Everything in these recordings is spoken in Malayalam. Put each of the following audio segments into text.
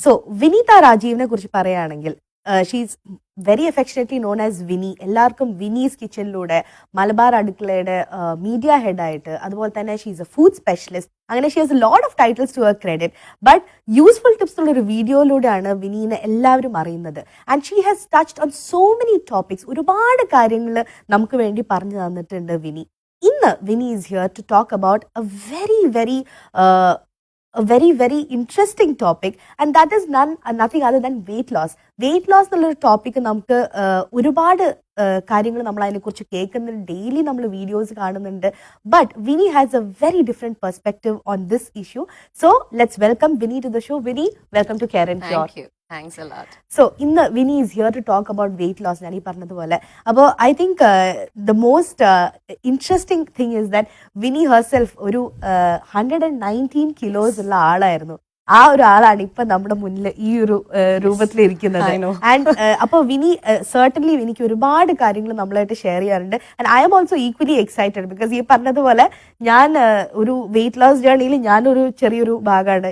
സോ വിനീത രാജീവിനെ കുറിച്ച് പറയുകയാണെങ്കിൽ she's very affectionately known as Vini. എല്ലാവർക്കും വിനീസ് കിച്ചണിലൂടെ മലബാർ അടുക്കളയുടെ മീഡിയ ഹെഡായിട്ട്, അതുപോലെ തന്നെ ഷീസ് എ ഫുഡ് സ്പെഷ്യലിസ്റ്റ്, അങ്ങനെ she has a lot of titles to her credit. But useful tips ഉള്ള ഒരു വീഡിയോയിലൂടെയാണ് വിനീനെ എല്ലാവരും അറിയുന്നത്. And she has touched on so many topics. ഒരുപാട് കാര്യങ്ങൾ നമുക്ക് വേണ്ടി പറഞ്ഞു തന്നിട്ടുണ്ട് വിനി. ഇന്ന് Vini is here to talk about a very interesting topic, and that is nothing other than weight loss. Weight loss എന്നുള്ളൊരു ടോപ്പിക് നമുക്ക് ഒരുപാട് കാര്യങ്ങൾ നമ്മൾ അതിനെക്കുറിച്ച് കേൾക്കുന്നുണ്ട്, ഡെയിലി നമ്മൾ വീഡിയോസ് കാണുന്നുണ്ട്. But Vini has a very different perspective on this issue. So let's welcome Vini to the show. Vini, welcome to care and cure. Thanks a lot. So, Vinny is here to talk about weight loss. ഞാൻ ഈ പറഞ്ഞതുപോലെ അപ്പോൾ I think the most interesting thing is that Vinny herself ഒരു 119 kilos ഉള്ള ആളായിരുന്നു. ആ ഒരു ആളാണ് ഇപ്പൊ നമ്മുടെ മുന്നിൽ ഈ ഒരു രൂപത്തിലിരിക്കുന്നത്. ആൻഡ് അപ്പൊ വിനി സർട്ടൻലി വിനിക്ക് ഒരുപാട് കാര്യങ്ങൾ നമ്മളായിട്ട് ഷെയർ ചെയ്യാറുണ്ട്. And I am also equally excited because ഈ പറഞ്ഞതുപോലെ ഞാൻ ഒരു വെയിറ്റ് ലോസ് ജേർണിയിൽ ഞാനൊരു ചെറിയൊരു ഭാഗമാണ്.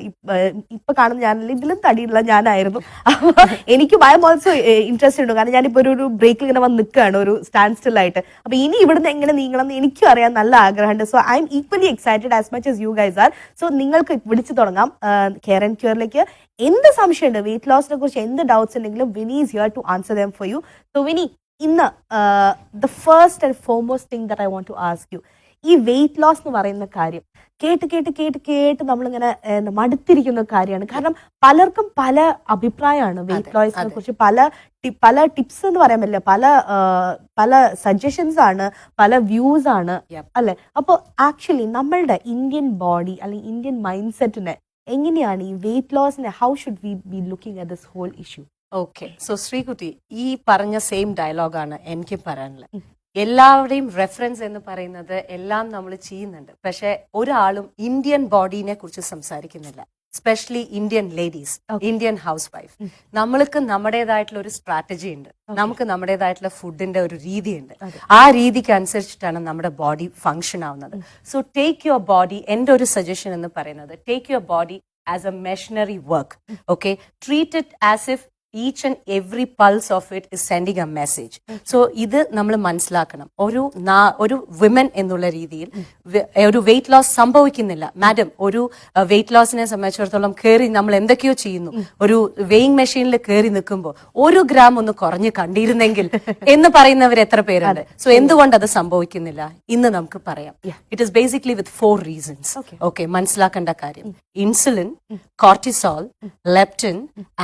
ഇപ്പൊ കാണുന്ന ഞാനല്ല, ഇതിലും തടിയുള്ള ഞാനായിരുന്നു. അപ്പൊ എനിക്കും ഐ എം ഓൾസോ ഇൻട്രസ്റ്റഡ് ഉണ്ട്. കാരണം ഞാനിപ്പോ ഒരു ബ്രേക്കിൽ ഇങ്ങനെ വന്ന് നിൽക്കുകയാണ്, ഒരു സ്റ്റാൻഡ് സ്റ്റിൽ ആയിട്ട്. അപ്പൊ ഇനി ഇവിടുന്ന് എങ്ങനെ നീങ്ങണം എന്ന് എനിക്കും അറിയാൻ നല്ല ആഗ്രഹമുണ്ട്. So I M equally excited as much as you guys are. So നിങ്ങൾക്ക് വിളിച്ചു തുടങ്ങാം കെയർ ആൻഡ് ക്യൂറിലേക്ക്. എന്ത് സംശയമുണ്ട്, വെയിറ്റ് ലോസിനെ കുറിച്ച് എന്ത് ഡൗട്ട്സ് ഉണ്ടെങ്കിലും Vini is here to answer them for you. So Vini, ഇന്ന് the first and foremost thing that I want to ask you, ഈ വെയിറ്റ് ലോസ് എന്ന് പറയുന്ന കാര്യം കേട്ട് നമ്മളിങ്ങനെ മടുത്തിരിക്കുന്ന കാര്യമാണ്. കാരണം പലർക്കും പല അഭിപ്രായമാണ് വെയിറ്റ് ലോസിനെ കുറിച്ച്. പല ടിപ്സ് എന്ന് പറയാൻ പറ്റില്ല, പല സജഷൻസ് ആണ്, പല വ്യൂസ് ആണ്, അല്ലെ? അപ്പോൾ ആക്ച്വലി നമ്മളുടെ ഇന്ത്യൻ ബോഡി അല്ലെങ്കിൽ ഇന്ത്യൻ മൈൻഡ് സെറ്റിനെ എങ്ങനെയാണ് ഈ വെയിറ്റ് ലോസിനെ, how should we be looking at this whole issue? Okay, so Sreekutty, ഈ പറഞ്ഞ സെയിം ഡയലോഗാണ് എനിക്ക് പറയാനുള്ളത്. എല്ലാവരുടെയും റെഫറൻസ് എന്ന് പറയുന്നത് എല്ലാം നമ്മൾ ചെയ്യുന്നുണ്ട്, പക്ഷെ ഒരാളും ഇന്ത്യൻ ബോഡീനെ കുറിച്ച് സംസാരിക്കുന്നില്ല. Specially Indian ladies, Indian house wife. നമ്മൾക്ക് നമ്മുടേതായിട്ടുള്ള ഒരു സ്ട്രാറ്റജി ഉണ്ട്, നമുക്ക് നമ്മുടേതായിട്ടുള്ള ഫുഡിന്റെ ഒരു രീതിയുണ്ട്. ആ രീതിക്ക് അനുസരിച്ചിട്ടാണ് നമ്മുടെ ബോഡി ഫങ്ഷൻ ആവുന്നത്. സോ ടേക്ക് യുവർ ബോഡി, എന്റെ ഒരു സജഷൻ എന്ന് പറയുന്നത്, take your body as A machinery work. Okay, treat it as if each and every pulse of it is sending a message. So ഇത് നമ്മൾ മനസ്സിലാക്കണം. ഒരു വിമൻ എന്നുള്ള രീതിയിൽ ഒരു വെയിറ്റ് ലോസ് സംഭവിക്കുന്നില്ല. മാഡം, ഒരു വെയിറ്റ് ലോസിനെ സംബന്ധിച്ചിടത്തോളം കയറി നമ്മൾ എന്തൊക്കെയോ ചെയ്യുന്നു. ഒരു വെയിങ് മെഷീനിൽ കയറി നിൽക്കുമ്പോൾ 1 gram ഒന്ന് കുറഞ്ഞ് കണ്ടിരുന്നെങ്കിൽ എന്ന് പറയുന്നവർ എത്ര പേരുണ്ട്? സോ എന്തുകൊണ്ട് അത് സംഭവിക്കുന്നില്ല ഇന്ന് നമുക്ക് പറയാം. It is basically with 4 reasons. Okay, മനസ്സിലാക്കേണ്ട കാര്യം: insulin, cortisol, leptin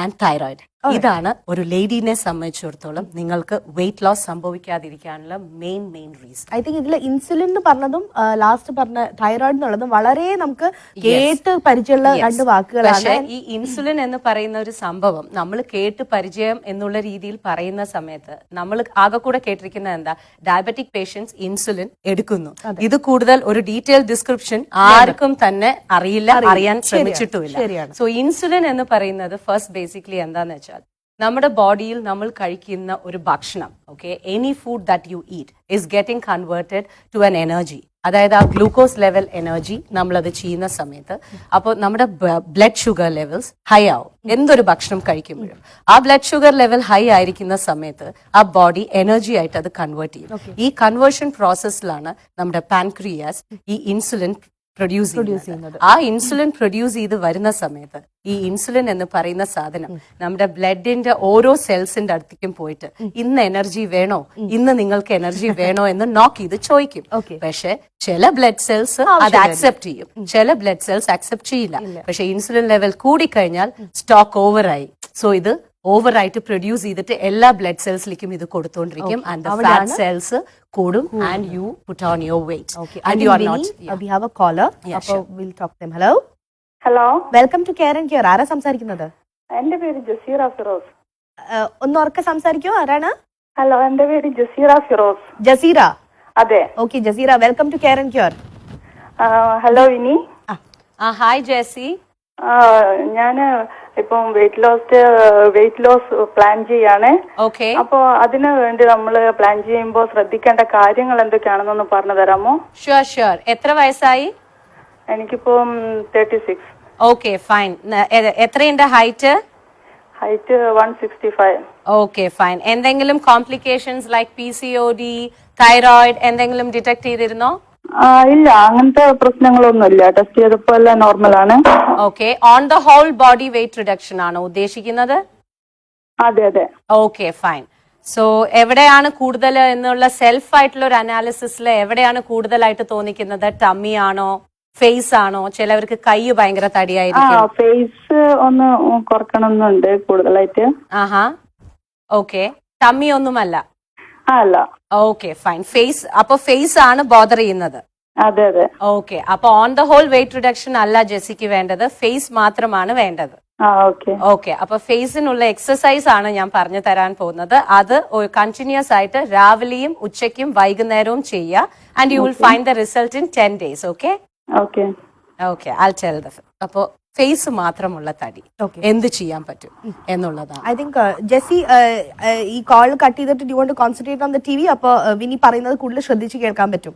and thyroid. ഇതാണ് ഒരു ലേഡീനെ സംബന്ധിച്ചിടത്തോളം നിങ്ങൾക്ക് വെയിറ്റ് ലോസ് സംഭവിക്കാതിരിക്കാനുള്ള മെയിൻ റീസൺ. ഐ തിങ്ക് ഇതിൽ ഇൻസുലിൻ എന്ന് പറഞ്ഞതും ലാസ്റ്റ് പറഞ്ഞ തൈറോയിഡ് എന്നുള്ളതും വളരെ നമുക്ക് കേട്ട് പരിചയമുള്ള 2 വാക്കുകളാണ്. പക്ഷേ ഈ ഇൻസുലിൻ എന്ന് പറയുന്ന ഒരു സംഭവം നമ്മൾ കേട്ട് പരിചയം എന്നുള്ള രീതിയിൽ പറയുന്ന സമയത്ത് നമ്മൾ ആകെ കൂടെ കേട്ടിരിക്കുന്നത് എന്താ? ഡയബറ്റിക് പേഷ്യൻസ് ഇൻസുലിൻ എടുക്കുന്നു. ഇത് കൂടുതൽ ഒരു ഡീറ്റെയിൽ ഡിസ്ക്രിപ്ഷൻ ആർക്കും തന്നെ അറിയാൻ ശ്രമിച്ചിട്ടുമില്ല. സോ ഇൻസുലിൻ എന്ന് പറയുന്നത് ഫസ്റ്റ് ബേസിക്കലി എന്താന്ന് വെച്ചാൽ നമ്മുടെ ബോഡിയിൽ നമ്മൾ കഴിക്കുന്ന ഒരു ഭക്ഷണം, okay, any food that you eat is getting converted to an energy. അതായത് ആ ഗ്ലൂക്കോസ് ലെവൽ എനർജി നമ്മളത് ചെയ്യുന്ന സമയത്ത് അപ്പോൾ നമ്മുടെ ബ്ലഡ് ഷുഗർ ലെവൽസ് ഹൈ ആവും. എന്തൊരു ഭക്ഷണം കഴിക്കുമ്പോഴും ആ ബ്ലഡ് ഷുഗർ ലെവൽ ഹൈ ആയിരിക്കുന്ന സമയത്ത് ആ ബോഡി എനർജി ആയിട്ട് അത് കൺവേർട്ട് ചെയ്യും. ഈ കൺവേർഷൻ പ്രോസസ്സിലാണ് നമ്മുടെ പാൻക്രിയാസ് ഈ ഇൻസുലിൻ പ്രൊഡ്യൂസ് ചെയ്യുന്നത്. ആ ഇൻസുലിൻ പ്രൊഡ്യൂസ് ചെയ്ത് വരുന്ന സമയത്ത് ഈ ഇൻസുലിൻ എന്ന് പറയുന്ന സാധനം നമ്മുടെ ബ്ലഡിന്റെ ഓരോ സെൽസിന്റെ അടുത്തേക്കും പോയിട്ട് ഇന്ന് എനർജി വേണോ, ഇന്ന് നിങ്ങൾക്ക് എനർജി വേണോ എന്ന് നോക്ക് ചെയ്ത് ചോദിക്കും. പക്ഷെ ചില ബ്ലഡ് സെൽസ് അത് ആക്സെപ്റ്റ് ചെയ്യും, ചില ബ്ലഡ് സെൽസ് ആക്സെപ്റ്റ് ചെയ്യില്ല. പക്ഷെ ഇൻസുലിൻ ലെവൽ കൂടിക്കഴിഞ്ഞാൽ സ്റ്റോക്ക് ഓവറായി. സോ ഇത് ഓവറായിട്ട് പ്രൊഡ്യൂസ് ചെയ്തിട്ട് എല്ലാ ബ്ലഡ് സെൽസിലേക്കും ഇത് കൊടുത്തോണ്ടിരിക്കും. ആൻഡ് ദ ഫാറ്റ് സെൽസ് കൂടും and you put on your weight and you are not. We have a caller, അപ്പോൾ will talk them. Hello, welcome to care and cure. ആരാ സംസാരിക്കുന്നത്? എന്റെ പേര് ജസീറ ഫിറോസ്. ഒന്ന് ഉറക്കെ സംസാരിക്കോ, ആരാണ്? ഹലോ, എന്റെ പേര് ജസീറ ഫിറോസ്. ജസീറ? അതെ. Okay Jaseera, welcome to care and cure. Hello Vini. Hi Jessie. ഞാന് ഇപ്പം വെയിറ്റ് ലോസ് പ്ലാൻ ചെയ്യാണ്. അപ്പൊ അതിനു വേണ്ടി നമ്മള് പ്ലാൻ ചെയ്യുമ്പോ ശ്രദ്ധിക്കേണ്ട കാര്യങ്ങൾ എന്തൊക്കെയാണെന്നൊന്ന് പറഞ്ഞു തരാമോ? ഷുവർ. എത്ര വയസ്സായി? എനിക്കിപ്പം 36. Okay, fine. എത്രയുണ്ട് ഹൈറ്റ്? ഹൈറ്റ് 165. Okay fine. എന്തെങ്കിലും കോംപ്ലിക്കേഷൻസ് ലൈക്ക് PCOD, തൈറോയിഡ് എന്തെങ്കിലും ഡിറ്റക്ട് ചെയ്തിരുന്നോ? ഇല്ല, അങ്ങനത്തെ പ്രശ്നങ്ങളൊന്നുമില്ല. ടെസ്റ്റ് ചെയ്തപ്പോ എല്ലാം നോർമലാണ്. Okay. On the whole body weight reduction ആണോ ഉദ്ദേശിക്കുന്നത്? അതെ അതെ. Okay fine. സോ എവിടെയാണ് കൂടുതൽ എന്നുള്ള സെൽഫ് ആയിട്ടുള്ള ഒരു അനാലിസിസിൽ എവിടെയാണ് കൂടുതലായിട്ട് തോന്നിക്കുന്നത്? ടമ്മി ആണോ, ഫേസ് ആണോ? ചിലവർക്ക് കൈ ഭയങ്കര തടിയായിരിക്കും. ഫേസ് ഒന്ന് കുറക്കണമെന്നുണ്ട് കൂടുതലായിട്ട്. ആഹാ. ഓക്കെ. ടമ്മി ഒന്നുമല്ല. അല്ല. Okay fine. ഫേസ്, അപ്പൊ ഫേസ് ആണ് ബോദർ ചെയ്യുന്നത്. അതെ അതെ. ഓക്കെ. അപ്പൊ on the whole weight reduction അല്ല ജെസ്സിക്ക് വേണ്ടത്, ഫേസ് മാത്രമാണ് വേണ്ടത്. ഓക്കെ. അപ്പൊ ഫേസിനുള്ള എക്സസൈസ് ആണ് ഞാൻ പറഞ്ഞു തരാൻ പോകുന്നത്. അത് കണ്ടിന്യൂസ് ആയിട്ട് രാവിലെയും ഉച്ചയ്ക്കും വൈകുന്നേരവും ചെയ്യുക. And you will find the result in 10 days. Okay okay. I tell the. അപ്പോ ഫേസ് മാത്രമുള്ള തടി എന്ത് ചെയ്യാൻ പറ്റും എന്നുള്ളതാണ്. ഐ തിങ്ക് ജെസ്സി ഈ കോൾ കട്ട് ചെയ്തിട്ട് you want to concentrate on the TV. അപ്പൊ വിനി പറയുന്നത് കൂടുതൽ ശ്രദ്ധിച്ച് കേൾക്കാൻ പറ്റും.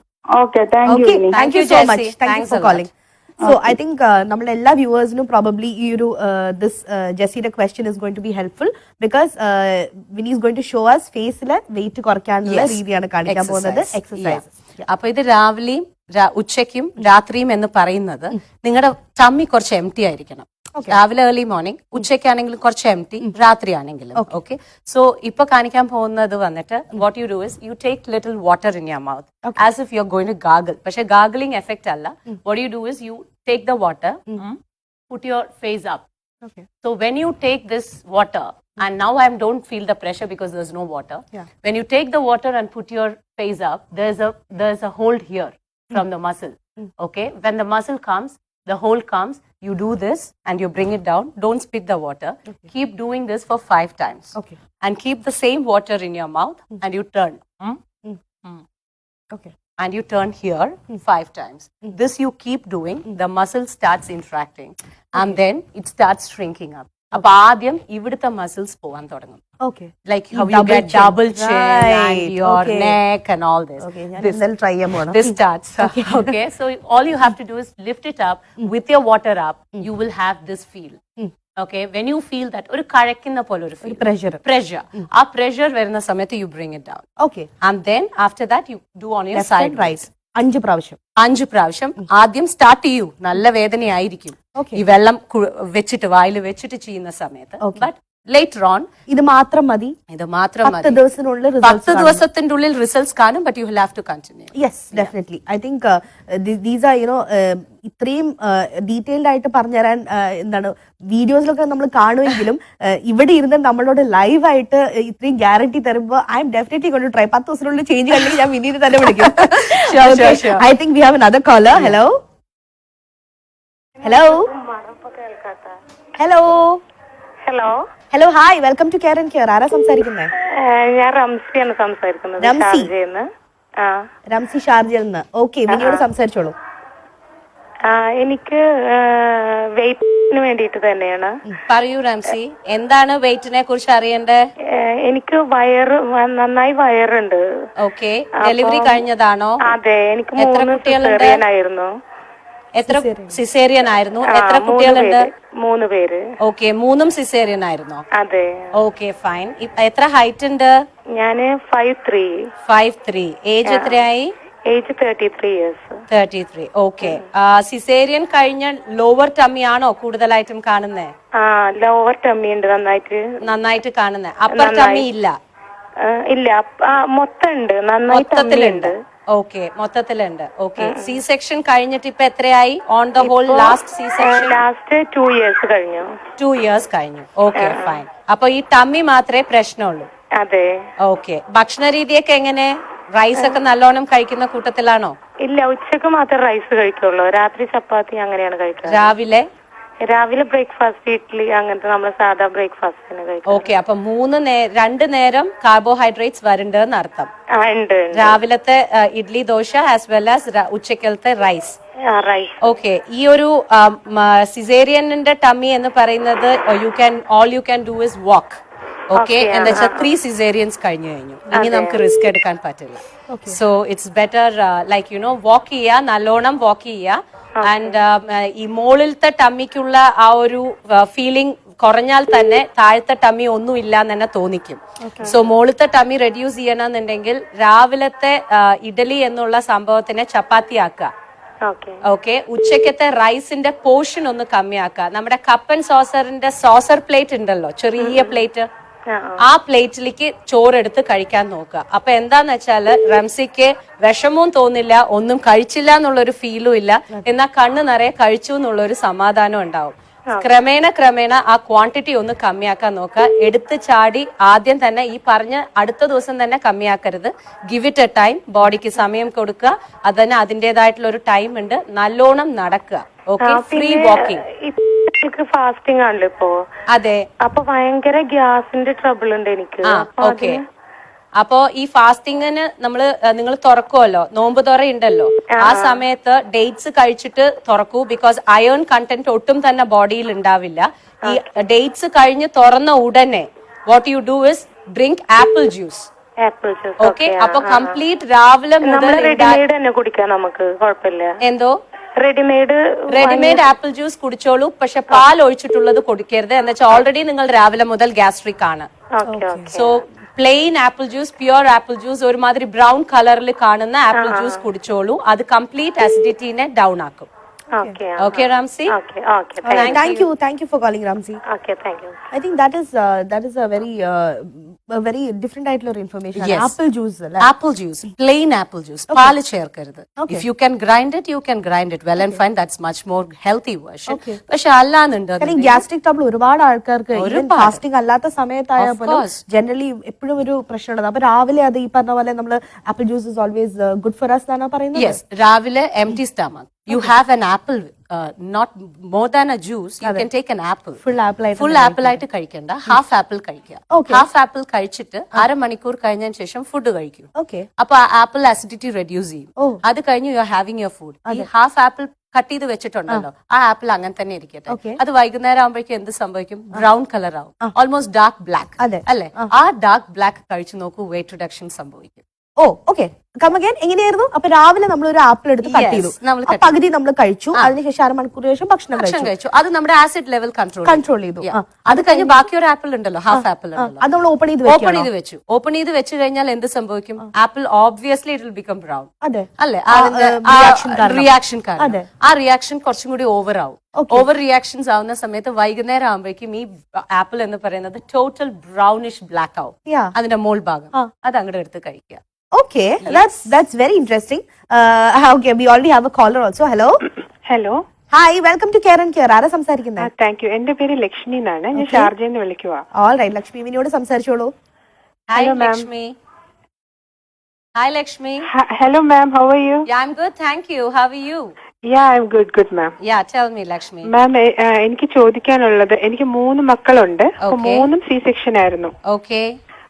Thank you so much. Thank you for calling. So I think നമ്മുടെ എല്ലാ വ്യൂവേഴ്സിനും പ്രോബബ്ലി ഈ ഒരു ദിസ് ജെസ്സിയുടെ question is going to B helpful because Vinny is going to show us ഫേസിലെ വെയിറ്റ് കുറയ്ക്കാനുള്ള രീതിയാണ് കാണിക്കാൻ പോകുന്നത്. എക്സസൈസ്. അപ്പൊ ഇത് രാവിലെയും ഉച്ചയ്ക്കും രാത്രിയും എന്ന് പറയുന്നത് നിങ്ങളുടെ ടമ്മി കുറച്ച് എംറ്റി ആയിരിക്കണം. രാവിലെ ഏർലി മോർണിംഗ്, ഉച്ചയ്ക്കാണെങ്കിലും കുറച്ച് എംറ്റി, രാത്രി ആണെങ്കിലും. ഓക്കെ. സോ ഇപ്പൊ കാണിക്കാൻ പോകുന്നത് വന്നിട്ട് what you do is you take little water in your mouth as if you are going to gargle. പക്ഷെ ഗാഗിളിംഗ് എഫക്റ്റ് അല്ല. What you do is you take the water, put your face up. So when you take this water, and now I don't feel the pressure because there's no water. When you take the water and put your face up, there's a hold here from the muscle. Okay. When the muscle comes, the hold comes, you do this and you bring it down. Don't spit the water. Keep doing this for 5 times. Okay. And keep the same water in your mouth and you turn. Okay. And you turn here 5 times. This you keep doing, the muscle starts interacting and then it starts shrinking up. അപ്പൊ ആദ്യം ഇവിടുത്തെ മസിൽസ് പോവാൻ തുടങ്ങും. Like how you get double chin and your neck and all this. This starts. Okay. So all you have to do is lift it up with your water up. You will have this feel. Okay. When you feel that ഒരു കഴക്കുന്ന പോലെ ഒരു pressure. ആ pressure വരുന്ന സമയത്ത് you bring it down. Okay. And then after that you do on your side right. 5 പ്രാവശ്യം ആദ്യം സ്റ്റാർട്ട് ചെയ്യൂ. നല്ല വേദനയായിരിക്കും ഈ വെള്ളം വെച്ചിട്ട് വായിൽ വെച്ചിട്ട് ചെയ്യുന്ന സമയത്ത്. ബട്ട് ലേറ്റർ ഓൺ ഇത് മാത്രം മതി. 10 ദിവസത്തിന്റെ ഉള്ളിൽ റിസൾട്ട്സ് കാണും. But you will have to continue. Yes, definitely. I think these are ഇത്രയും ഡീറ്റെയിൽഡ് ആയിട്ട് പറഞ്ഞുതരാൻ എന്താണ് വീഡിയോസിലൊക്കെ നമ്മൾ കാണുമെങ്കിലും ഇവിടെ ഇരുന്ന് നമ്മളോട് ലൈവ് ആയിട്ട് ഇത്രയും ഗ്യാരണ്ടി തരുമ്പോൾ I'm definitely gonna try. 10 ദിവസത്തിനുള്ളിൽ ചേഞ്ച് കണ്ടെങ്കിൽ ഞാൻ വിനീത് തന്നെ വിളിക്കും. I think we have another caller. Hello hello hello hello hello hi, welcome to care and care. ആരാ സംസാരിക്കുന്നത്? ഞാൻ റംസിയാണ് സംസാരിക്കുന്നത്. റംസി, ഷാർജയിൽ നിന്ന്. ഓക്കെ, വിനിയോട് സംസാരിച്ചോളൂ. എനിക്ക് വെയിറ്റിന് വേണ്ടിയിട്ട് തന്നെയാണ്. പറയൂ റംസി, എന്താണ് വെയിറ്റിനെ കുറിച്ച് അറിയണ്ടേ? എനിക്ക് നന്നായി വയറുണ്ട്. ഓക്കെ. ഡെലിവറി കഴിഞ്ഞതാണോ? അതെ, എനിക്ക് 3 സിസേറിയനായിരുന്നു. എത്ര സിസേറിയൻ ആയിരുന്നു? എത്ര കുട്ടികളുണ്ട്? 3 പേര്. ഓക്കെ, 3ഉം സിസേറിയൻ ആയിരുന്നോ? അതെ. Okay fine. എത്ര ഹൈറ്റ് ഉണ്ട്? ഞാന് 5'3". ഏജ് എത്രയായി? Age 33 years. 33. ഓക്കെ. സിസേറിയൻ കഴിഞ്ഞ ലോവർ ടമ്മി ആണോ കൂടുതലായിട്ടും കാണുന്നേ? ലോവർ ടമ്മി ഉണ്ട് നന്നായിട്ട് കാണുന്നേ. അപ്പർ ടമ്മി ഇല്ല? ഇല്ല, മൊത്തമുണ്ട്, മൊത്തത്തിലുണ്ട്. ഓക്കെ, മൊത്തത്തിലുണ്ട്. ഓക്കെ. സി സെക്ഷൻ കഴിഞ്ഞിട്ട് ഇപ്പൊ എത്രയായി? On the whole last C section last 2 years കഴിഞ്ഞു. 2 years കഴിഞ്ഞു. Okay fine. അപ്പൊ ഈ ടമ്മി മാത്രമേ പ്രശ്നമുള്ളൂ? അതെ. ഓക്കെ. ഭക്ഷണ രീതിയൊക്കെ എങ്ങനെ? റൈസ് ഒക്കെ നല്ലോണം കഴിക്കുന്ന കൂട്ടത്തിലാണോ? ഇല്ല, ഉച്ചക്ക് മാത്രം റൈസ് കഴിക്കുള്ളൂ. രാത്രി ചപ്പാത്തി അങ്ങനെയാണ് കഴിക്കുന്നത്. രാവിലെ ബ്രേക്ക്ഫാസ്റ്റ് ഇഡ്ഡലി അങ്ങനത്തെ നമ്മളെ സാധാ ബ്രേക്ക്ഫാസ്റ്റിന് കഴിക്കും. ഓക്കെ. അപ്പൊ 2 നേരം കാർബോഹൈഡ്രേറ്റ്സ് വരുന്നുണ്ടെന്ന് അർത്ഥം. രാവിലത്തെ idli dosa as well as ഉച്ചക്കലത്തെ റൈസ്. ഓക്കെ. ഈ ഒരു സിസേറിയനിന്റെ ടമ്മി എന്ന് പറയുന്നത് you can do is walk. Okay. എന്താ വെച്ചാൽ 3 സിസേറിയൻസ് കഴിഞ്ഞു. ഇനി നമുക്ക് റിസ്ക് എടുക്കാൻ പറ്റില്ല. സോ ഇറ്റ്സ് ബെറ്റർ ലൈക്ക് വാക്ക് ചെയ്യുക, നല്ലോണം വാക്ക് ചെയ്യുക. ആൻഡ് ഈ മോളിലത്തെ ടമ്മിക്കുള്ള ആ ഒരു ഫീലിംഗ് കുറഞ്ഞാൽ തന്നെ താഴത്തെ ടമ്മി ഒന്നും ഇല്ല എന്ന് തന്നെ തോന്നിക്കും. സോ മുകളിലത്തെ ടമ്മി റെഡ്യൂസ് ചെയ്യണമെന്നുണ്ടെങ്കിൽ രാവിലത്തെ ഇഡലി എന്നുള്ള സംഭവത്തിനെ ചപ്പാത്തി ആക്കുക. ഓക്കെ, ഉച്ചക്കത്തെ റൈസിന്റെ പോർഷൻ ഒന്ന് കമ്മിയാക്കുക. നമ്മുടെ കപ്പൻ സോസറിന്റെ സോസർ പ്ലേറ്റ് ഉണ്ടല്ലോ, ചെറിയ പ്ലേറ്റ്, ആ പ്ലേറ്റിലേക്ക് ചോറെടുത്ത് കഴിക്കാൻ നോക്കുക. അപ്പൊ എന്താന്ന് വെച്ചാല് റംസിക്ക് വിഷമവും തോന്നില്ല, ഒന്നും കഴിച്ചില്ല എന്നുള്ളൊരു ഫീലും ഇല്ല, എന്നാൽ കണ്ണ് നിറയെ കഴിച്ചു എന്നുള്ള ഒരു സമാധാനം ഉണ്ടാവും. ക്രമേണ ആ ക്വാണ്ടിറ്റി ഒന്ന് കമ്മിയാക്കാൻ നോക്കുക. എടുത്ത് ചാടി ആദ്യം തന്നെ ഈ പറഞ്ഞ അടുത്ത ദിവസം തന്നെ കമ്മിയാക്കരുത്. ഗിവ് ഇറ്റ് എ ടൈം, ബോഡിക്ക് സമയം കൊടുക്കുക. അതന്നെ അതിൻ്റെതായിട്ടുള്ള ഒരു ടൈം ഉണ്ട്. നല്ലോണം നടക്കുക. Okay, free walking. ഫാസ്റ്റിംഗ് ആണല്ലോ ഇപ്പോ. അതെ, അപ്പൊ ഭയങ്കര ഗ്യാസിന്റെ ട്രബിൾ ഉണ്ട് എനിക്ക്. ഓക്കെ, അപ്പോ ഈ ഫാസ്റ്റിങ്ങിന് നിങ്ങൾ തുറക്കുമല്ലോ, നോമ്പ് തുറ ഉണ്ടല്ലോ, ആ സമയത്ത് ഡേറ്റ്സ് കഴിച്ചിട്ട് തുറക്കൂ. ബിക്കോസ് അയേൺ കണ്ടന്റ് ഒട്ടും തന്നെ ബോഡിയിൽ ഉണ്ടാവില്ല. ഈ ഡേറ്റ്സ് കഴിഞ്ഞ് തുറന്ന ഉടനെ what you do is drink apple juice. Okay, അപ്പൊ കംപ്ലീറ്റ് രാവിലെ മുതൽ കുടിക്കാം നമുക്ക്, കുഴപ്പമില്ല. എന്തോ റെഡിമെയ്ഡ് ആപ്പിൾ ജ്യൂസ് കുടിച്ചോളൂ, പക്ഷെ പാൽ ഒഴിച്ചിട്ടുള്ളത് കുടിക്കരുത്. എന്ന് വെച്ചാൽ ഓൾറെഡി നിങ്ങൾ രാവിലെ മുതൽ ഗ്യാസ്ട്രിക് ആണ്. So plain apple juice, pure apple juice, ഒരുമാതിരി ബ്രൗൺ കളറിൽ കാണുന്ന ആപ്പിൾ ജ്യൂസ് കുടിച്ചോളൂ. അത് കംപ്ലീറ്റ് അസിഡിറ്റിനെ ഡൗൺ ആക്കും. Okay, Ramsey. Thank you for calling, Ramsey. Okay, thank you. I think that is a very different type of information. Yes. Apple juice, Apple juice, plain apple juice. പാൽ ചേർക്കരുത്. If you can grind it, you can grind it well and fine. That's much more healthy version. പക്ഷെ അല്ലാന്നുണ്ട് ഗ്യാസ്ട്രിക് ട്രബിൾ ഒരുപാട് ആൾക്കാർക്ക് ഫാസ്റ്റിംഗ് അല്ലാത്ത സമയത്തായ പോലും ജനറലി എപ്പോഴും ഒരു പ്രശ്നമുണ്ട്. അപ്പൊ രാവിലെ അത് ഈ പറഞ്ഞ പോലെ നമ്മൾ apple juice is always good for us എന്നാണ് പറയുന്നത്. യെസ്, രാവിലെ empty stomach. You have an apple, not more than a juice. You can take an apple. Full apple ആയിട്ട് കഴിക്കണ്ട, ഹാഫ് ആപ്പിൾ കഴിക്കുക. ഹാഫ് ആപ്പിൾ കഴിച്ചിട്ട് അരമണിക്കൂർ കഴിഞ്ഞതിന് ശേഷം ഫുഡ് കഴിക്കും. അപ്പൊ ആ ആപ്പിൾ അസിഡിറ്റി റെഡ്യൂസ് ചെയ്യും. അത് കഴിഞ്ഞ് you are having your food. ഈ ഹാഫ് ആപ്പിൾ കട്ട് ചെയ്ത് വെച്ചിട്ടുണ്ടല്ലോ, ആ ആപ്പിൾ അങ്ങനെ തന്നെ ഇരിക്കട്ടെ. അത് വൈകുന്നേരം ആകുമ്പോഴേക്കും എന്ത് സംഭവിക്കും? ബ്രൗൺ കളർ ആവും, ഓൾമോസ്റ്റ് ഡാർക്ക് ബ്ലാക്ക് അല്ലെ? ആ ഡാർക്ക് ബ്ലാക്ക് കഴിച്ചു നോക്കൂ, വെയിറ്റ് റിഡക്ഷൻ സംഭവിക്കും. Okay, come again. എങ്ങനെയായിരുന്നു? അപ്പൊ രാവിലെ നമ്മൾ ഒരു ആപ്പിൾ എടുത്ത് കട്ട് ചെയ്തു, പകുതി നമ്മൾ കഴിച്ചു, അതിനുശേഷം അരമണിക്കൂർ ശേഷം ഭക്ഷണം കഴിച്ചു. അത് നമ്മുടെ ആസിഡ് ലെവൽ കൺട്രോൾ ചെയ്തു. അത് കഴിഞ്ഞ് ബാക്കി ഒരു ആപ്പിൾ ഉണ്ടല്ലോ, ഹാഫ് ആപ്പിൾ ഉണ്ടല്ലോ, അത് നമ്മൾ ഓപ്പൺ ചെയ്ത് വെച്ചു. ഓപ്പൺ ചെയ്ത് വെച്ച് കഴിഞ്ഞാൽ എന്ത് സംഭവിക്കും? Apple obviously it will become brown. അതെ അല്ലേ? റിയാക്ഷൻ കാരണം ആ റിയാക്ഷൻ കുറച്ചും കൂടി ഓവർ ആവും. ഓവർ റിയാക്ഷൻസ് ആവുന്ന സമയത്ത് വൈകുന്നേരം ആകുമ്പോഴേക്കും ഈ ആപ്പിൾ എന്ന് പറയുന്നത് ടോട്ടൽ ബ്രൗണിഷ് ബ്ലാക്ക് ആവും. അതിന്റെ മോൾ ഭാഗം അത് അങ്ങോട്ട് എടുത്ത് കഴിക്കുക. Okay, that's very interesting. Okay, we already have a caller also. Hello. Hi, welcome to Care and Care. ആരാ സംസാരിക്കുന്നത്? Thank you. എന്റെ പേര് ലക്ഷ്മി എന്നാണ്. ഞാൻ ഷാർജയിൽ നിന്ന് വിളിക്കുക. All right, ലക്ഷ്മി, വിനിയോട് സംസാരിച്ചോളൂ. Hi, Lakshmi. Hi, Lakshmi. Hello, ma'am. How are you? Yeah, I'm good. Thank you. How are you? Yeah, I'm good, ma'am. Yeah, tell me, Lakshmi. Ma'am, എനിക്ക് ചോദിക്കാനുള്ളത്, എനിക്ക് 3 മക്കളുണ്ട്. 3 C-section ആയിരുന്നു. Okay.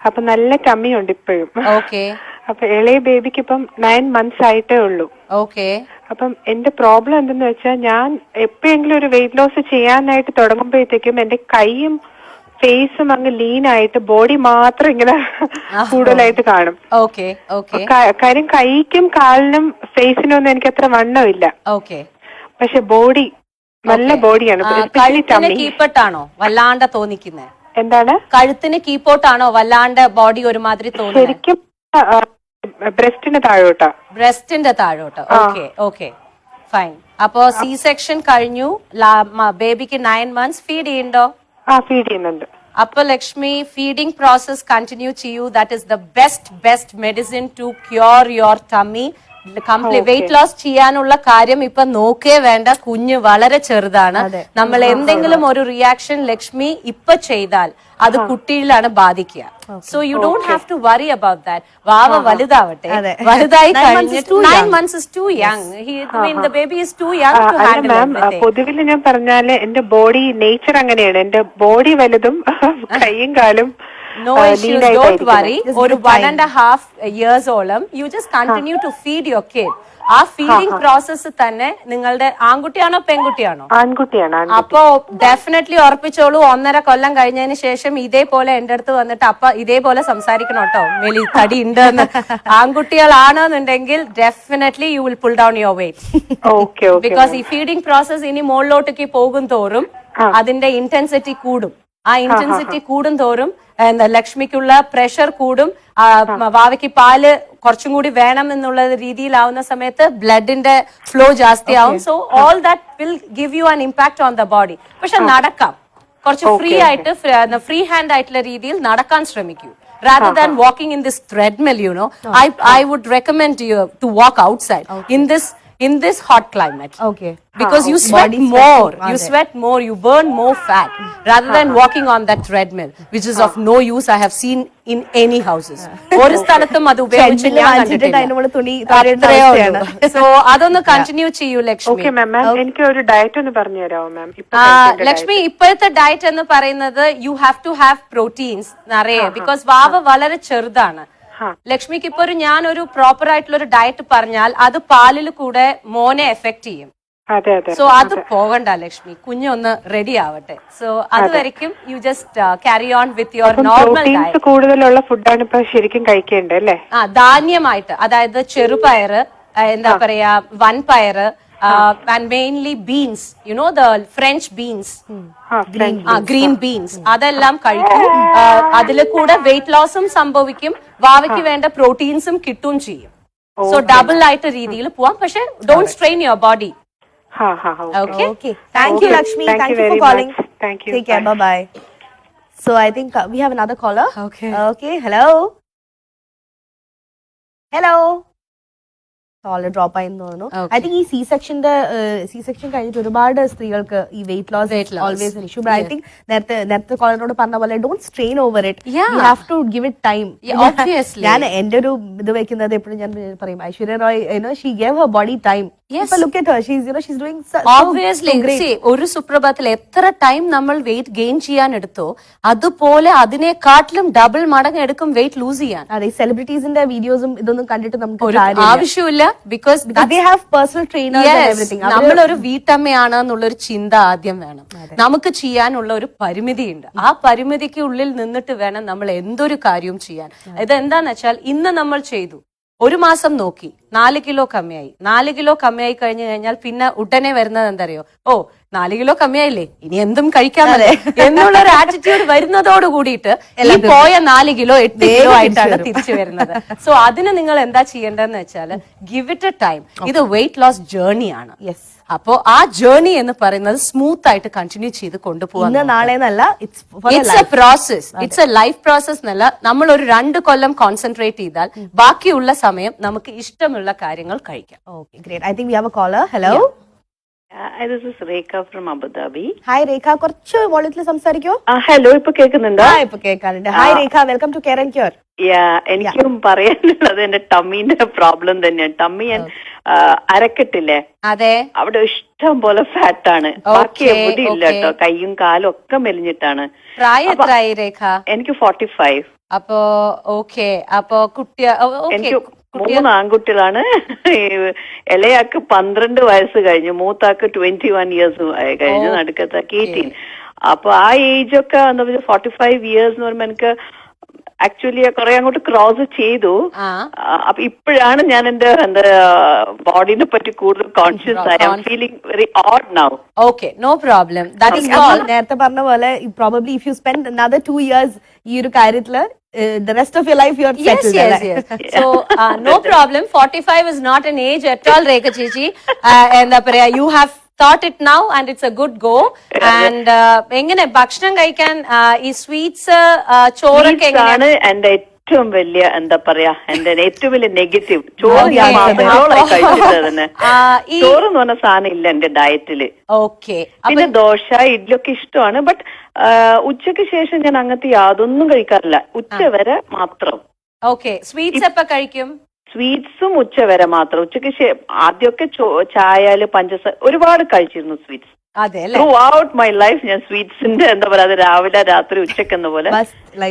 അപ്പൊ നല്ല ടമ്മി ഉണ്ട് ഇപ്പോഴും. Okay. അപ്പൊ ഇളയ ബേബിക്ക് ഇപ്പം 9 months ആയിട്ടേ ഉള്ളൂ. ഓക്കെ. അപ്പം എന്റെ പ്രോബ്ലം എന്തെന്ന് വെച്ചാൽ, ഞാൻ എപ്പോഴെങ്കിലും ഒരു വെയിറ്റ് ലോസ് ചെയ്യാനായിട്ട് തുടങ്ങുമ്പോഴത്തേക്കും എന്റെ കൈയും ഫേസും അങ്ങ് ലീൻ ആയിട്ട് ബോഡി മാത്രം ഇങ്ങനെ കൂടുതലായിട്ട് കാണും. കാര്യം കൈക്കും കാലിനും ഫേസിനും ഒന്നും എനിക്ക് അത്ര വണ്ണമില്ല. പക്ഷെ ബോഡി നല്ല ബോഡിയാണ്. കീപ്പട്ടാണോ വല്ലാണ്ട് തോന്നിക്കുന്നത്? എന്താണ്? കഴുത്തിന് കീപ്പോട്ടാണോ വല്ലാണ്ട് ബോഡി ഒരുമാതിരി തോന്നുന്നത്? ശരിക്കും ബ്രസ്റ്റിന്റെ താഴോട്ട്. Okay fine. അപ്പോ സി സെക്ഷൻ കഴിഞ്ഞു, ബേബിക്ക് 9 months. ഫീഡ് ചെയ്യണ്ടോ? ഫീഡ് ചെയ്യുന്നുണ്ട്. അപ്പൊ ലക്ഷ്മി, ഫീഡിംഗ് പ്രോസസ് കണ്ടിന്യൂ ചെയ്യൂ. That is the best medicine to cure your tummy. Complete weight loss ചെയ്യാനുള്ള കാര്യം ഇപ്പൊ നോക്കേ വേണ്ട. കുഞ്ഞ് വളരെ ചെറുതാണ്. നമ്മൾ എന്തെങ്കിലും ഒരു റിയാക്ഷൻ ലക്ഷ്മി ഇപ്പൊ ചെയ്താൽ അത് കുട്ടിയിലാണ് ബാധിക്കുക. So you don't have to worry about that. വാവ വലുതാവട്ടെ, വലുതായി കഴിഞ്ഞിട്ട് 9 months is too young. The baby is too young to handle everything. പൊതുവിൽ ഞാൻ പറഞ്ഞാല് എന്റെ ബോഡി നേച്ചർ അങ്ങനെയാണ്. എന്റെ ബോഡി വലുതും കൈയും കാലും. No issues, don't worry. ഒരു 1.5 years ഓളം you just continue to feed your kid. ആ ഫീഡിംഗ് പ്രോസസ് തന്നെ നിങ്ങളുടെ ആൺകുട്ടിയാണോ പെൺകുട്ടിയാണോ? ആൺകുട്ടിയാണ്. അപ്പോ ഡെഫിനറ്റ്ലി ഉറപ്പിച്ചോളൂ, 1.5 കൊല്ലം കഴിഞ്ഞതിന് ശേഷം ഇതേപോലെ എന്റെ അടുത്ത് വന്നിട്ട് അപ്പൊ ഇതേപോലെ സംസാരിക്കണം കേട്ടോ, മെലി തടി ഉണ്ടെന്ന്. ആൺകുട്ടികളാണെന്നുണ്ടെങ്കിൽ definitely you will pull down your weight. Because ഈ ഫീഡിംഗ് പ്രോസസ് ഇനി മുകളിലോട്ടേക്ക് പോകും തോറും അതിന്റെ ഇന്റൻസിറ്റി കൂടും. ആ ഇന്റൻസിറ്റി കൂടും തോറും എന്താ ലക്ഷ്മിക്കുള്ള പ്രഷർ കൂടും. വാവയ്ക്ക് പാല് കുറച്ചും കൂടി വേണം എന്നുള്ള രീതിയിലാവുന്ന സമയത്ത് ബ്ലഡിന്റെ ഫ്ലോ ജാസ്തിയാവും. So all that will give you an impact on the body. പക്ഷെ നടക്കാം, കുറച്ച് ഫ്രീ ആയിട്ട് ഫ്രീ ഹാൻഡ് ആയിട്ടുള്ള രീതിയിൽ നടക്കാൻ ശ്രമിക്കൂ. Rather than walking in this treadmill, you know, I would recommend you to walk outside in this hot climate. Okay. Because you sweat more, you burn more fat rather than walking on that treadmill, which is of no use. I have seen in any houses. ഒരു സ്ഥലത്തും അത് ഉപയോഗിച്ച് ഞാൻ കണ്ടിട്ടില്ല. So അതൊന്ന് കണ്ടിന്യൂ ചെയ്യൂ ലക്ഷ്മി. ഓക്കെ മാം, എനിക്ക് ഒരു ഡയറ്റ് ഒന്ന് പറഞ്ഞു തരാമോ മാം? ലക്ഷ്മി, ഇപ്പോഴത്തെ ഡയറ്റ് എന്ന് പറയുന്നത് you have to have proteins നിറയെ. ബിക്കോസ് വാവ വളരെ ചെറുതാണ്. ലക്ഷ്മിക്ക് ഇപ്പൊ ഞാനൊരു പ്രോപ്പർ ആയിട്ടുള്ള ഒരു ഡയറ്റ് പറഞ്ഞാൽ അത് പാലിൽ കൂടെ മോനെ എഫക്ട് ചെയ്യും. സോ അത് പോകണ്ട ലക്ഷ്മി, കുഞ്ഞൊന്ന് റെഡി ആവട്ടെ. സോ അതുവരെയും you just carry on with your normal diet. കൂടുതലുള്ള ഫുഡാണ് ഇപ്പൊ ശരിക്കും കഴിക്കേണ്ടത് അല്ലേ? ധാന്യമായിട്ട്, അതായത് ചെറുപയറ്, എന്താ പറയാ വൻപയറ്, and mainly beans, you know, the French beans, green beans, അതെല്ലാം കഴിക്കും. അതിൽ കൂടെ വെയിറ്റ് ലോസും സംഭവിക്കും, വാവയ്ക്ക് വേണ്ട പ്രോട്ടീൻസും കിട്ടും ചെയ്യും. സോ ഡബിൾ ആയിട്ട് രീതിയിൽ പോവാം. പക്ഷെ don't strain your body. Okay. Thank you, Lakshmi. Thank you for calling. Thank you. Take care. Bye. So I think we have another caller. Okay. Hello. Caller drop ആയെന്ന് തോന്നുന്നു. I think ഈ C-section കഴിഞ്ഞിട്ട് ഒരുപാട് സ്ത്രീകൾക്ക് ഈ weight loss always an issue. But I think നേരത്തെ കോളറിനോട് പറഞ്ഞ പോലെ don't strain over it. You have to give it time. Obviously. ഞാൻ എന്റെ ഒരു ഇത് വെക്കുന്നത് എപ്പോഴും ഞാൻ പറയും, Aishwarya Roy, she gave her body time. Yes. Look at her. She's doing so Obviously. See, ഒരു സുപ്രഭാതത്തിൽ എത്ര ടൈം നമ്മൾ വെയിറ്റ് ഗെയിൻ ചെയ്യാൻ എടുത്തോ അതുപോലെ അതിനെക്കാട്ടിലും ഡബിൾ മടങ്ങ് എടുക്കും വെയിറ്റ് ലൂസ് ചെയ്യാൻ. അതെ, സെലിബ്രിറ്റീസിന്റെ വീഡിയോസും ഇതൊന്നും കണ്ടിട്ട് നമുക്ക് ആവശ്യമില്ല. Because they have personal trainers and everything. നമ്മളൊരു വീട്ടമ്മയാണ് എന്നുള്ളൊരു ചിന്ത ആദ്യം വേണം. നമുക്ക് ചെയ്യാനുള്ള ഒരു പരിമിതിയുണ്ട്. ആ പരിമിതിക്ക് ഉള്ളിൽ നിന്നിട്ട് വേണം നമ്മൾ എന്തൊരു കാര്യവും ചെയ്യാൻ. ഇതെന്താന്ന് വെച്ചാൽ ഇന്ന് നമ്മൾ ചെയ്തു, ഒരു മാസം നോക്കി 4 കിലോ കമ്മിയായി. 4 കിലോ കമ്മിയായി കഴിഞ്ഞു കഴിഞ്ഞാൽ പിന്നെ ഉടനെ വരുന്നത് എന്തറിയോ? 4 കിലോ കമ്മിയായില്ലേ, ഇനി എന്തും കഴിക്കാമല്ലേ എന്നുള്ള ഒരു ആറ്റിറ്റ്യൂഡ് വരുന്നതോട് കൂടിയിട്ട് ഈ പോയ 4 കിലോ 8 കിലോ ആയിട്ടാണ് തിരിച്ചു വരുന്നത്. സോ അതിന് നിങ്ങൾ എന്താ ചെയ്യേണ്ടതെന്ന് വെച്ചാൽ ഗിവ് ഇറ്റ് എ ടൈം. ഇത് വെയിറ്റ് ലോസ് ജേർണിയാണ്. അപ്പോ ആ ജേർണി എന്ന് പറയുന്നത് സ്മൂത്ത് ആയിട്ട് കണ്ടിന്യൂ ചെയ്ത് കൊണ്ടുപോകാൻ. It's A process, it's A life process എന്നല്ല. നമ്മൾ ഒരു 2 കൊല്ലം കോൺസെൻട്രേറ്റ് ചെയ്താൽ ബാക്കിയുള്ള സമയം നമുക്ക് ഇഷ്ടമുള്ള കാര്യങ്ങൾ കഴിക്കാം. Okay, great. I think we have a caller. Hello. This is Rekha from Abu Dhabi. Hi Rekha, കുറച്ച് വോളിയത്തിൽ സംസാരിക്കോ? ഹലോ, ഇപ്പൊ കേൾക്കുന്നുണ്ടോ? ഇപ്പൊ കേൾക്കാനുണ്ട്. Hi Rekha, welcome to care and cure. എനിക്കും പറയാനുള്ളത് എന്റെ ടമ്മീന്റെ പ്രോബ്ലം തന്നെയാണ്. ടമ്മി അരക്കെട്ടില്ലേ, അതെ, അവിടെ ഇഷ്ടം പോലെ ഫാറ്റ് ആണ്. ബാക്കി എവിടെ ഇല്ല കേട്ടോ, കൈയും കാലും ഒക്കെ മെലിഞ്ഞിട്ടാണ്. പ്രായം എത്രയായി രേഖ? എനിക്ക് 45. അപ്പോ ഓക്കെ. അപ്പോ എനിക്ക് 3 ആൺകുട്ടികളാണ്. ഇളയാക്ക് 12 വയസ്സ് കഴിഞ്ഞു, മൂത്താക്ക് 21 ഇയേഴ്സ് കഴിഞ്ഞു, നടുക്കത്താക്ക് 18. അപ്പൊ ആ ഏജ് ഒക്കെ 45 ഇയേഴ്സ് എന്ന് പറയുമ്പോ എനിക്ക് ആക്ച്വലി കുറെ അങ്ങോട്ട് ക്രോസ് ചെയ്തു. അപ്പൊ ഇപ്പോഴാണ് ഞാൻ എന്റെ ബോഡിനെ പറ്റി കൂടുതൽ കോൺഷ്യസ് ആയി. I am feeling very odd now. Okay, no problem. That is all. നേരത്തെ പറഞ്ഞ പോലെ probably if you spend another 2 years ഈ ഒരു കാര്യത്തില് the rest of your life you are settled. Yes. So no problem. 45 is not an age at all, Rekha Chichi. എന്താ പറയാ, you have thought it now and it's a good go. And എങ്ങനെ ഭക്ഷണം കഴിക്കാൻ ഈ സ്വീറ്റ്സ് ചോറൊക്കെ എങ്ങനെയാണ്? എന്റെ ഏറ്റവും വലിയ എന്താ പറയാ, എന്റെ ഏറ്റവും വലിയ നെഗറ്റീവ് ചോറ്. ഞാൻ മാസങ്ങളോളായി കഴിച്ചത് തന്നെ. ചോറ് എന്ന് പറഞ്ഞ സാധനം ഇല്ല എന്റെ ഡയറ്റില്. ഓക്കെ. പിന്നെ ദോശ, ഇഡ്ഡലി ഒക്കെ ഇഷ്ടമാണ്. ബട്ട് ഉച്ചക്ക് ശേഷം ഞാൻ അങ്ങനത്തെ യാതൊന്നും കഴിക്കാറില്ല, ഉച്ച വരെ മാത്രം. ഓക്കെ. സ്വീറ്റ്സ് എപ്പോ കഴിക്കും? സ്വീറ്റ്സും ഉച്ച വരെ മാത്രം. ഉച്ചക്ക് ആദ്യമൊക്കെ ചായയില് പഞ്ചസാര ഒരുപാട് കഴിച്ചിരുന്നു sweets. Through out my life ഞാൻ സ്വീറ്റ്സിന്റെ എന്താ പറയാ, അത് രാവിലെ രാത്രി ഉച്ചക്കെന്ന പോലെ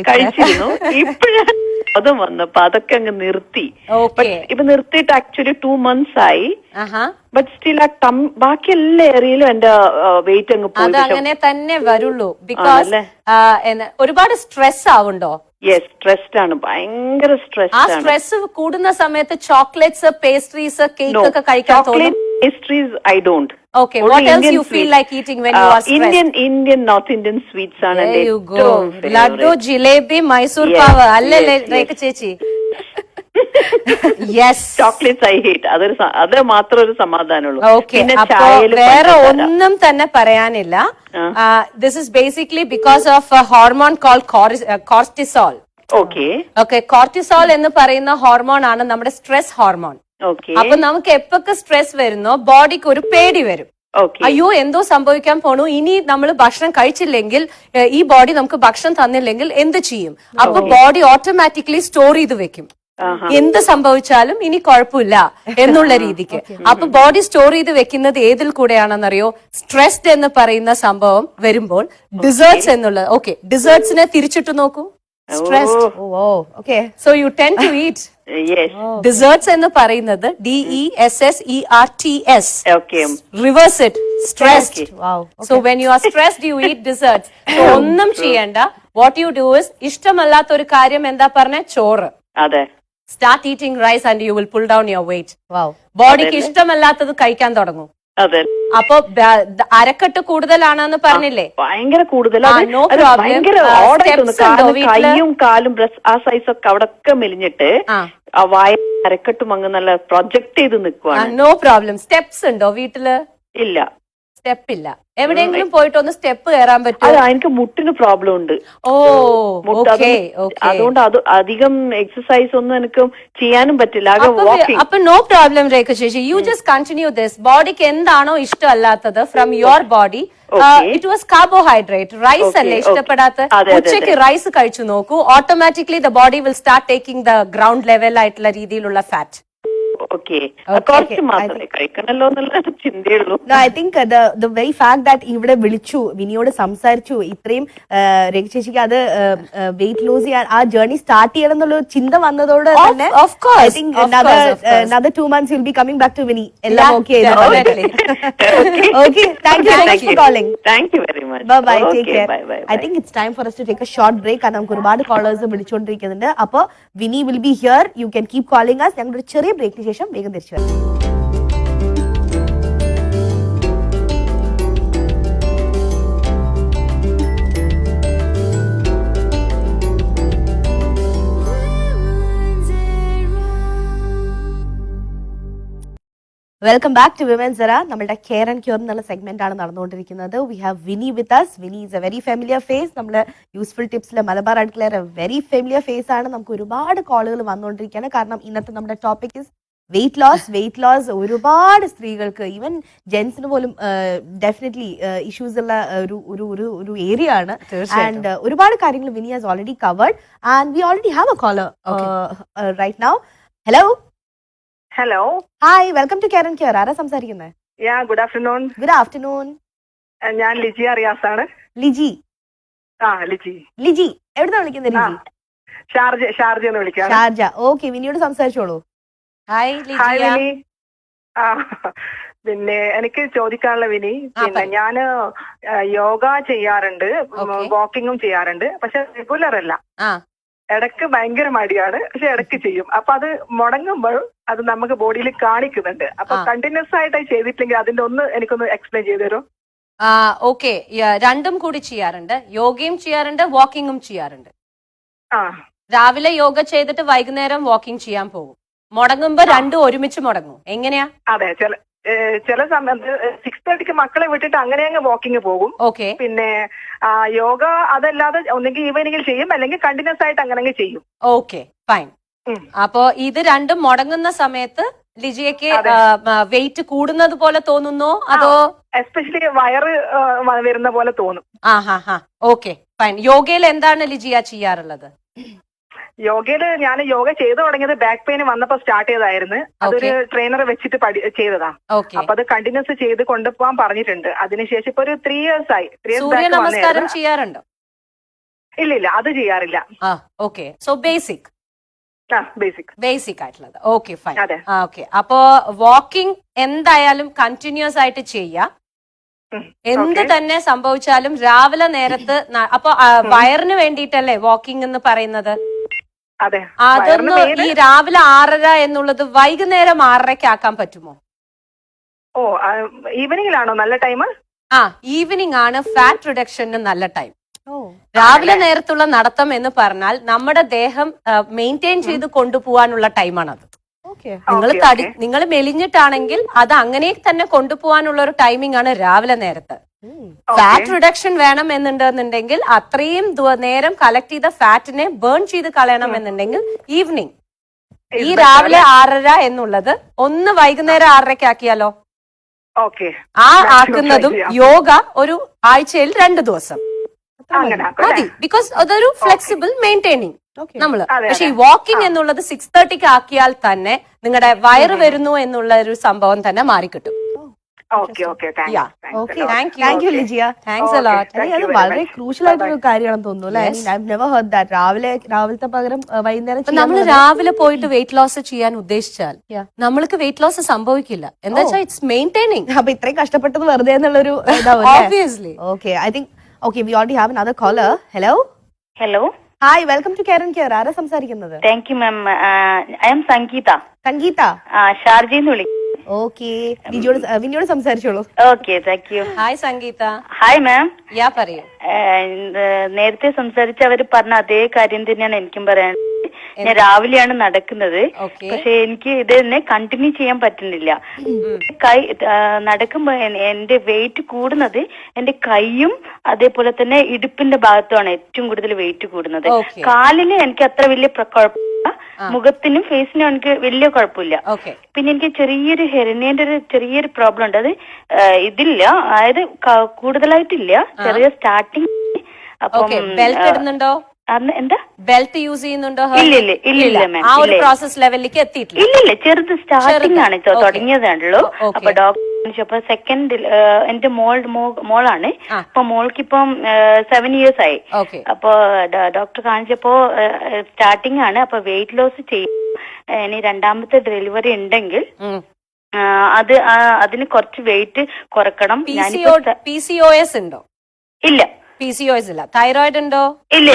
കഴിച്ചിരുന്നു. ഇപ്പോഴാണ് അതും വന്നപ്പോ അതൊക്കെ അങ്ങ് നിർത്തി. ഇപ്പൊ നിർത്തിയിട്ട് ആക്ച്വലി 2 months ആയി. ബട്ട് സ്റ്റിൽ ബാക്കി എല്ലാ ഏരിയയിലും എന്റെ വെയിറ്റ് അങ്ങ് പോയി. അങ്ങനെ തന്നെ വരുള്ളൂ. ബിക്കോസ് ഒരുപാട് സ്ട്രെസ് ആവുണ്ടോ? യെസ്, സ്ട്രെസ്ഡ് ആണ്, ഭയങ്കര സ്ട്രെസ്. ആ സ്ട്രെസ് കൂടുന്ന സമയത്ത് ചോക്ലേറ്റ്സ്, പേസ്ട്രീസ്, കേക്ക് ഒക്കെ കഴിക്കാൻ തോന്നും. Pastries I don't. Okay, what else you feel like eating when you are stressed? Indian North Indian sweets ആണ് There you go. Laddu, jalebi, Mysore pav. അല്ലല്ലേ രേഖ ചേച്ചി? Yes. Chocolates I hate. അത് മാത്രം ഒരു സമാധാനമുള്ളൂ. Okay, അപ്പൊ വേറെ ഒന്നും തന്നെ പറയാനില്ല. This is basically because of a hormone called cortisol. Okay, cortisol എന്ന് പറയുന്ന ഹോർമോൺ ആണ് നമ്മുടെ സ്ട്രെസ് ഹോർമോൺ. അപ്പൊ നമുക്ക് എപ്പൊക്കെ സ്ട്രെസ് വരുന്നോ ബോഡിക്ക് ഒരു പേടി വരും. അയ്യോ എന്തോ സംഭവിക്കാൻ പോണു, ഇനി നമ്മൾ ഭക്ഷണം കഴിച്ചില്ലെങ്കിൽ ഈ ബോഡി നമുക്ക് ഭക്ഷണം തന്നില്ലെങ്കിൽ എന്ത് ചെയ്യും? അപ്പൊ ബോഡി ഓട്ടോമാറ്റിക്കലി സ്റ്റോർ ചെയ്ത് വെക്കും, എന്ത് സംഭവിച്ചാലും ഇനി കുഴപ്പമില്ല എന്നുള്ള രീതിക്ക്. അപ്പൊ ബോഡി സ്റ്റോർ ചെയ്ത് വെക്കുന്നത് ഏതിൽ കൂടെയാണെന്നറിയോ? സ്ട്രെസ്ഡ് എന്ന് പറയുന്ന സംഭവം വരുമ്പോൾ ഡിസേർട്സ് എന്നുള്ളത്. ഓക്കെ, ഡിസേർട്സിനെ തിരിച്ചിട്ട് നോക്കൂ. Stressed. Oh, okay. So you tend to eat. Yes. Desserts എന്ന് പറയുന്നത് DESSERTS. Okay. Reverse it. Stressed. Wow. Okay. So when you are stressed, you eat desserts. So ഒന്നും ചെയ്യണ്ട. What you do is ഇഷ്ടമല്ലാത്ത ഒരു കാര്യം എന്താ പറഞ്ഞ? ചോറ്. അതെ. Start eating rice and you will pull down your weight. Wow. ബോഡിക്ക് ഇഷ്ടമല്ലാത്തത് കഴിക്കാൻ തുടങ്ങും. അതെ. അപ്പൊ അരക്കെട്ട് കൂടുതലാണെന്ന് പറഞ്ഞില്ലേ? ഭയങ്കര കൂടുതൽ. കൈയും കാലും ആ സൈസൊക്കെ അവിടെ ഒക്കെ മെലിഞ്ഞിട്ട് വായ അരക്കെട്ടും അങ്ങ് നല്ല പ്രൊജക്ട് ചെയ്ത് നിൽക്കുവാണ്. No problem. സ്റ്റെപ്സ് ഉണ്ടോ വീട്ടില്? ഇല്ല, സ്റ്റെപ്പ് ഇല്ല. എവിടെയെങ്കിലും പോയിട്ട് ഒന്ന് സ്റ്റെപ്പ് കയറാൻ പറ്റുമോ? എനിക്ക് മുട്ടിന് പ്രോബ്ലം ഉണ്ട്. അതുകൊണ്ട് അത് അധികം എക്സസൈസ് ഒന്നും എനിക്ക് ചെയ്യാനും പറ്റില്ല. അപ്പൊ നോ പ്രോബ്ലം രേഖ ചേച്ചി. You just continue this. ബോഡിക്ക് എന്താണോ ഇഷ്ടമല്ലാത്തത് from your body, it was carbohydrate. Rice അല്ലേ ഇഷ്ടപ്പെടാത്ത? ഉച്ചയ്ക്ക് റൈസ് കഴിച്ചു നോക്കൂ. Automatically the body will start taking the ground level ആയിട്ടുള്ള രീതിയിലുള്ള ഫാറ്റ്. കുറച്ച് മാത്രമേ കഴിക്കണല്ലോ എന്നുള്ള ചിന്തയുള്ളൂ. I think the very fact that ഇവിടെ വിളിച്ചു, വിനിയോട് സംസാരിച്ചു, ഇത്രയും രേഖ ചേച്ചിക്ക് അത് വെയിറ്റ് ലൂസ് ചെയ്യാൻ ആ ജേർണി സ്റ്റാർട്ട് ചെയ്യണം എന്നുള്ള ചിന്ത വന്നതോടെ തന്നെ I think another 2 months you'll be coming back to Vinny. എല്ലാം ഓക്കെ ചെയ്തു. Okay, thank you so much for calling. Thank you very much. Bye bye, take care. I think it's time for us to take a short break. കാരണം നമുക്ക് ഒരുപാട് കോളേഴ്സ് വിളിച്ചുകൊണ്ടിരിക്കുന്നുണ്ട്. അപ്പൊ വിനി will be here. You can keep calling us. ഞങ്ങളുടെ ഒരു ചെറിയ ബ്രേക്കിന് ശേഷം വേഗം തിരിച്ചു വരാം. Welcome back to women's era. നമ്മുടെ കെയർ ആൻഡ് ക്യൂർ എന്നുള്ള സെഗ്മെന്റ് ആണ് നടന്നുകൊണ്ടിരിക്കുന്നത്. We have Vini with us. Vini is a very familiar face. നമ്മൾ യൂസ്ഫുൾ ടിപ്സിലെ മലബാർ അടുക്കള വെരി ഫെമിലിയർ ഫേസ് ആണ്. നമുക്ക് ഒരുപാട് കോളുകൾ വന്നുകൊണ്ടിരിക്കുകയാണ്. കാരണം ഇന്നത്തെ നമ്മുടെ topic is weight loss. Weight loss ഒരുപാട് സ്ത്രീകൾക്ക്, ഈവൻ ജെന്റ്സിന് പോലും ഡെഫിനറ്റ്ലി ഇഷ്യൂസ് ഉള്ള ഒരു ഏരിയ ആണ്. ആൻഡ് ഒരുപാട് കാര്യങ്ങൾ Vinny has already covered and we already have a caller right now. Hello. Hello, hi, welcome to care and cure. ആരാ സംസാരിക്കുന്നത്? Good afternoon. Good afternoon. ഞാൻ ലിജി അറിയാസ് ആണ്. ലിജി? ലിജി. ലിജി എവിടുന്നാ വിളിക്കുന്നത്? ലിജി ഷാർജ എന്ന് വിളിക്കാം. ഷാർജ. ഓക്കെ, വിനിയോട് സംസാരിച്ചോളൂ. ഹായ് വിനി. പിന്നെ എനിക്ക് ചോദിക്കാനുള്ള വിനി, പിന്നെ ഞാന് യോഗ ചെയ്യാറുണ്ട്, വാക്കിങ്ങും ചെയ്യാറുണ്ട്, പക്ഷെ റെഗുലർ അല്ല. ഇടയ്ക്ക് ഭയങ്കര മടിയാണ്, പക്ഷെ ഇടയ്ക്ക് ചെയ്യും. അപ്പൊ അത് മുടങ്ങുമ്പോൾ അത് നമുക്ക് ബോഡിയിൽ കാണിക്കുന്നുണ്ട്. അപ്പൊ കണ്ടിന്യൂസ് ആയിട്ട് ചെയ്തിട്ടില്ലെങ്കിൽ അതിന്റെ ഒന്ന് എനിക്കൊന്ന് എക്സ്പ്ലെയിൻ ചെയ്തു തരുമോ? ഓക്കെ, രണ്ടും കൂടി ചെയ്യാറുണ്ട്. യോഗയും ചെയ്യാറുണ്ട്, വാക്കിങ്ങും ചെയ്യാറുണ്ട്. രാവിലെ യോഗ ചെയ്തിട്ട് വൈകുന്നേരം വാക്കിംഗ് ചെയ്യാൻ പോകും. മുടങ്ങുമ്പോ രണ്ടും ഒരുമിച്ച് മുടങ്ങും. എങ്ങനെയാ? അതെ, ചില സമയത്ത് 6:30 മക്കളെ വിട്ടിട്ട് അങ്ങനെ അങ്ങ് വാക്കിംഗ് പോകും. ഓക്കെ. പിന്നെ യോഗ അതല്ലാതെ ഒന്നെങ്കിൽ ഈവനിങ്ങിൽ ചെയ്യും, അല്ലെങ്കിൽ കണ്ടിന്യൂസ് ആയിട്ട് അങ്ങനെ ചെയ്യും. Okay, fine. അപ്പോ ഇത് രണ്ടും മുടങ്ങുന്ന സമയത്ത് ലിജിയക്ക് വെയിറ്റ് കൂടുന്നത് പോലെ തോന്നുന്നോ അതോ? എസ്പെഷ്യലി വയറ് വരുന്ന പോലെ തോന്നും. Okay, fine. യോഗയിൽ എന്താണ് ലിജിയ ചെയ്യാറുള്ളത്? യോഗയില് ഞാൻ യോഗ ചെയ്തു തുടങ്ങിയത് ബാക്ക് പെയിൻ വന്നപ്പോ സ്റ്റാർട്ട് ചെയ്തായിരുന്നു. അതൊരു ട്രെയിനറെ വെച്ചിട്ട് ചെയ്തതാ. അപ്പൊ അത് കണ്ടിന്യൂസ് ചെയ്ത് കൊണ്ടുപോകാൻ പറഞ്ഞിട്ടുണ്ട്. അതിനുശേഷം ഇപ്പൊ ഒരു 3 years ആയി. സൂര്യ നമസ്കാരം ചെയ്യാറുണ്ടോ? ഇല്ല, അത് ചെയ്യാറില്ല. ഓക്കെ, സോ ബേസിക് ആയിട്ടുള്ളത്. Okay, fine. ഓക്കെ, അപ്പോ വാക്കിംഗ് എന്തായാലും കണ്ടിന്യൂസ് ആയിട്ട് ചെയ്യാം. എന്ത് തന്നെ സംഭവിച്ചാലും രാവിലെ നേരത്ത്. അപ്പൊ വയറിന് വേണ്ടിയിട്ടല്ലേ വാക്കിംഗ് എന്ന് പറയുന്നത്? അതൊന്ന് ഈ രാവിലെ 6:30 എന്നുള്ളത് വൈകുന്നേരം 6:30 ആക്കാൻ പറ്റുമോ? ഓ ഈവനിങ്ങിലാണോ നല്ല ടൈം? ഈവനിങ് ആണ് ഫാറ്റ് റിഡക്ഷന് നല്ല ടൈം. രാവിലെ നേരത്തുള്ള നടത്തം എന്ന് പറഞ്ഞാൽ നമ്മുടെ ദേഹം മെയിൻറ്റെയിൻ ചെയ്ത് കൊണ്ടുപോകാനുള്ള ടൈമാണത്. നിങ്ങൾ മെലിഞ്ഞിട്ടാണെങ്കിൽ അത് അങ്ങനെ തന്നെ കൊണ്ടുപോകാനുള്ള ഒരു ടൈമിംഗ് ആണ് രാവിലെ നേരത്ത്. ഫാറ്റ് റിഡക്ഷൻ വേണം എന്നുണ്ടെന്നുണ്ടെങ്കിൽ അത്രയും നേരം കളക്ട് ചെയ്ത ഫാറ്റിനെ ബേൺ ചെയ്ത് കളയണം എന്നുണ്ടെങ്കിൽ ഈവനിങ്. ഈ രാവിലെ 6:30 എന്നുള്ളത് ഒന്ന് വൈകുന്നേരം 6:30 ആക്കിയാലോ? ആക്കുന്നതും യോഗ ഒരു ആഴ്ചയിൽ 2 ദിവസം മതി. ബിക്കോസ് അതൊരു ഫ്ലെക്സിബിൾ മെയിൻറ്റെയിനിങ് നമ്മള്. പക്ഷെ ഈ വാക്കിംഗ് എന്നുള്ളത് 6:30 ആക്കിയാൽ തന്നെ നിങ്ങളുടെ വയറ് വരുന്നു എന്നുള്ള ഒരു സംഭവം തന്നെ മാറിക്കിട്ടും. വളരെ ക്രൂഷ്യൽ ആയിട്ടൊരു കാര്യമാണെന്ന് തോന്നുന്നു. രാവിലത്തെ പകരം വൈകുന്നേരം നമ്മൾ രാവിലെ പോയിട്ട് വെയിറ്റ് ലോസ് ചെയ്യാൻ ഉദ്ദേശിച്ചാൽ നമ്മൾക്ക് വെയിറ്റ് ലോസ് സംഭവിക്കില്ല. എന്താ വെച്ചാൽ ഇറ്റ്സ് മെയിൻറ്റെയിനിങ്. അപ്പൊ ഇത്രയും കഷ്ടപ്പെട്ടത് വെറുതെ എന്നുള്ളൊരു obviously. Okay, I think we already have another caller. Hello. Hi, welcome to Care and Care. ആരാ സംസാരിക്കുന്നത്? Thank you, ma'am. I am Sangeeta. ഷാർജന്ന് വിളിക്കും. Okay, വിനിയോട് സംസാരിച്ചോളൂ. Okay, thank you. Hi, Sangeeta. Hi, ma'am. പറയൂ. നേരത്തെ സംസാരിച്ച അവര് പറഞ്ഞ അതേ കാര്യം തന്നെയാണ് എനിക്കും പറയാൻ. ഞാൻ രാവിലെയാണ് നടക്കുന്നത്. പക്ഷെ എനിക്ക് ഇത് തന്നെ കണ്ടിന്യൂ ചെയ്യാൻ പറ്റുന്നില്ല. നടക്കുമ്പോ എന്റെ വെയിറ്റ് കൂടുന്നത് എന്റെ കൈയും അതേപോലെ തന്നെ ഇടുപ്പിന്റെ ഭാഗത്തുമാണ് ഏറ്റവും കൂടുതൽ വെയിറ്റ് കൂടുന്നത്. കാലിന് എനിക്ക് അത്ര വലിയ കുഴപ്പമില്ല, മുഖത്തിനും ഫേസിനും എനിക്ക് വലിയ കുഴപ്പമില്ല. പിന്നെ എനിക്ക് ചെറിയൊരു ഹെർണിയന്റെ ഒരു ചെറിയൊരു പ്രോബ്ലം ഉണ്ട്. അത് ഇതില്ല, അതായത് കൂടുതലായിട്ടില്ല, ചെറിയ സ്റ്റാർട്ടിങ്. അപ്പം ബെൽറ്റ് ഇടുന്നുണ്ടോ? എന്താ ബെൽറ്റ് യൂസ് ചെയ്യുന്നുണ്ടോ? ഇല്ല ആ ഒരു പ്രോസസ് ലെവലിലേക്ക് എത്തിയിട്ടില്ല. ഇല്ല, ചെറുത് സ്റ്റാർട്ടിംഗ് ആണ്, തുടങ്ങിയതാണല്ലോ. അപ്പൊ ഡോക്ടർ സെക്കൻഡ് എന്റെ മോളാണ്. അപ്പൊ മോൾക്കിപ്പം 7 years ആയി. അപ്പൊ ഡോക്ടർ കാണിച്ചപ്പോ സ്റ്റാർട്ടിംഗ് ആണ്. അപ്പൊ വെയിറ്റ് ലോസ് ചെയ്യും. ഇനി രണ്ടാമത്തെ ഡെലിവറി ഉണ്ടെങ്കിൽ അതിന് കുറച്ച് വെയിറ്റ് കുറക്കണം. PCOS ഉണ്ടോ? ഇല്ല. PCOS ഇല്ല. തൈറോയിഡ് ഉണ്ടോ? ഇല്ല.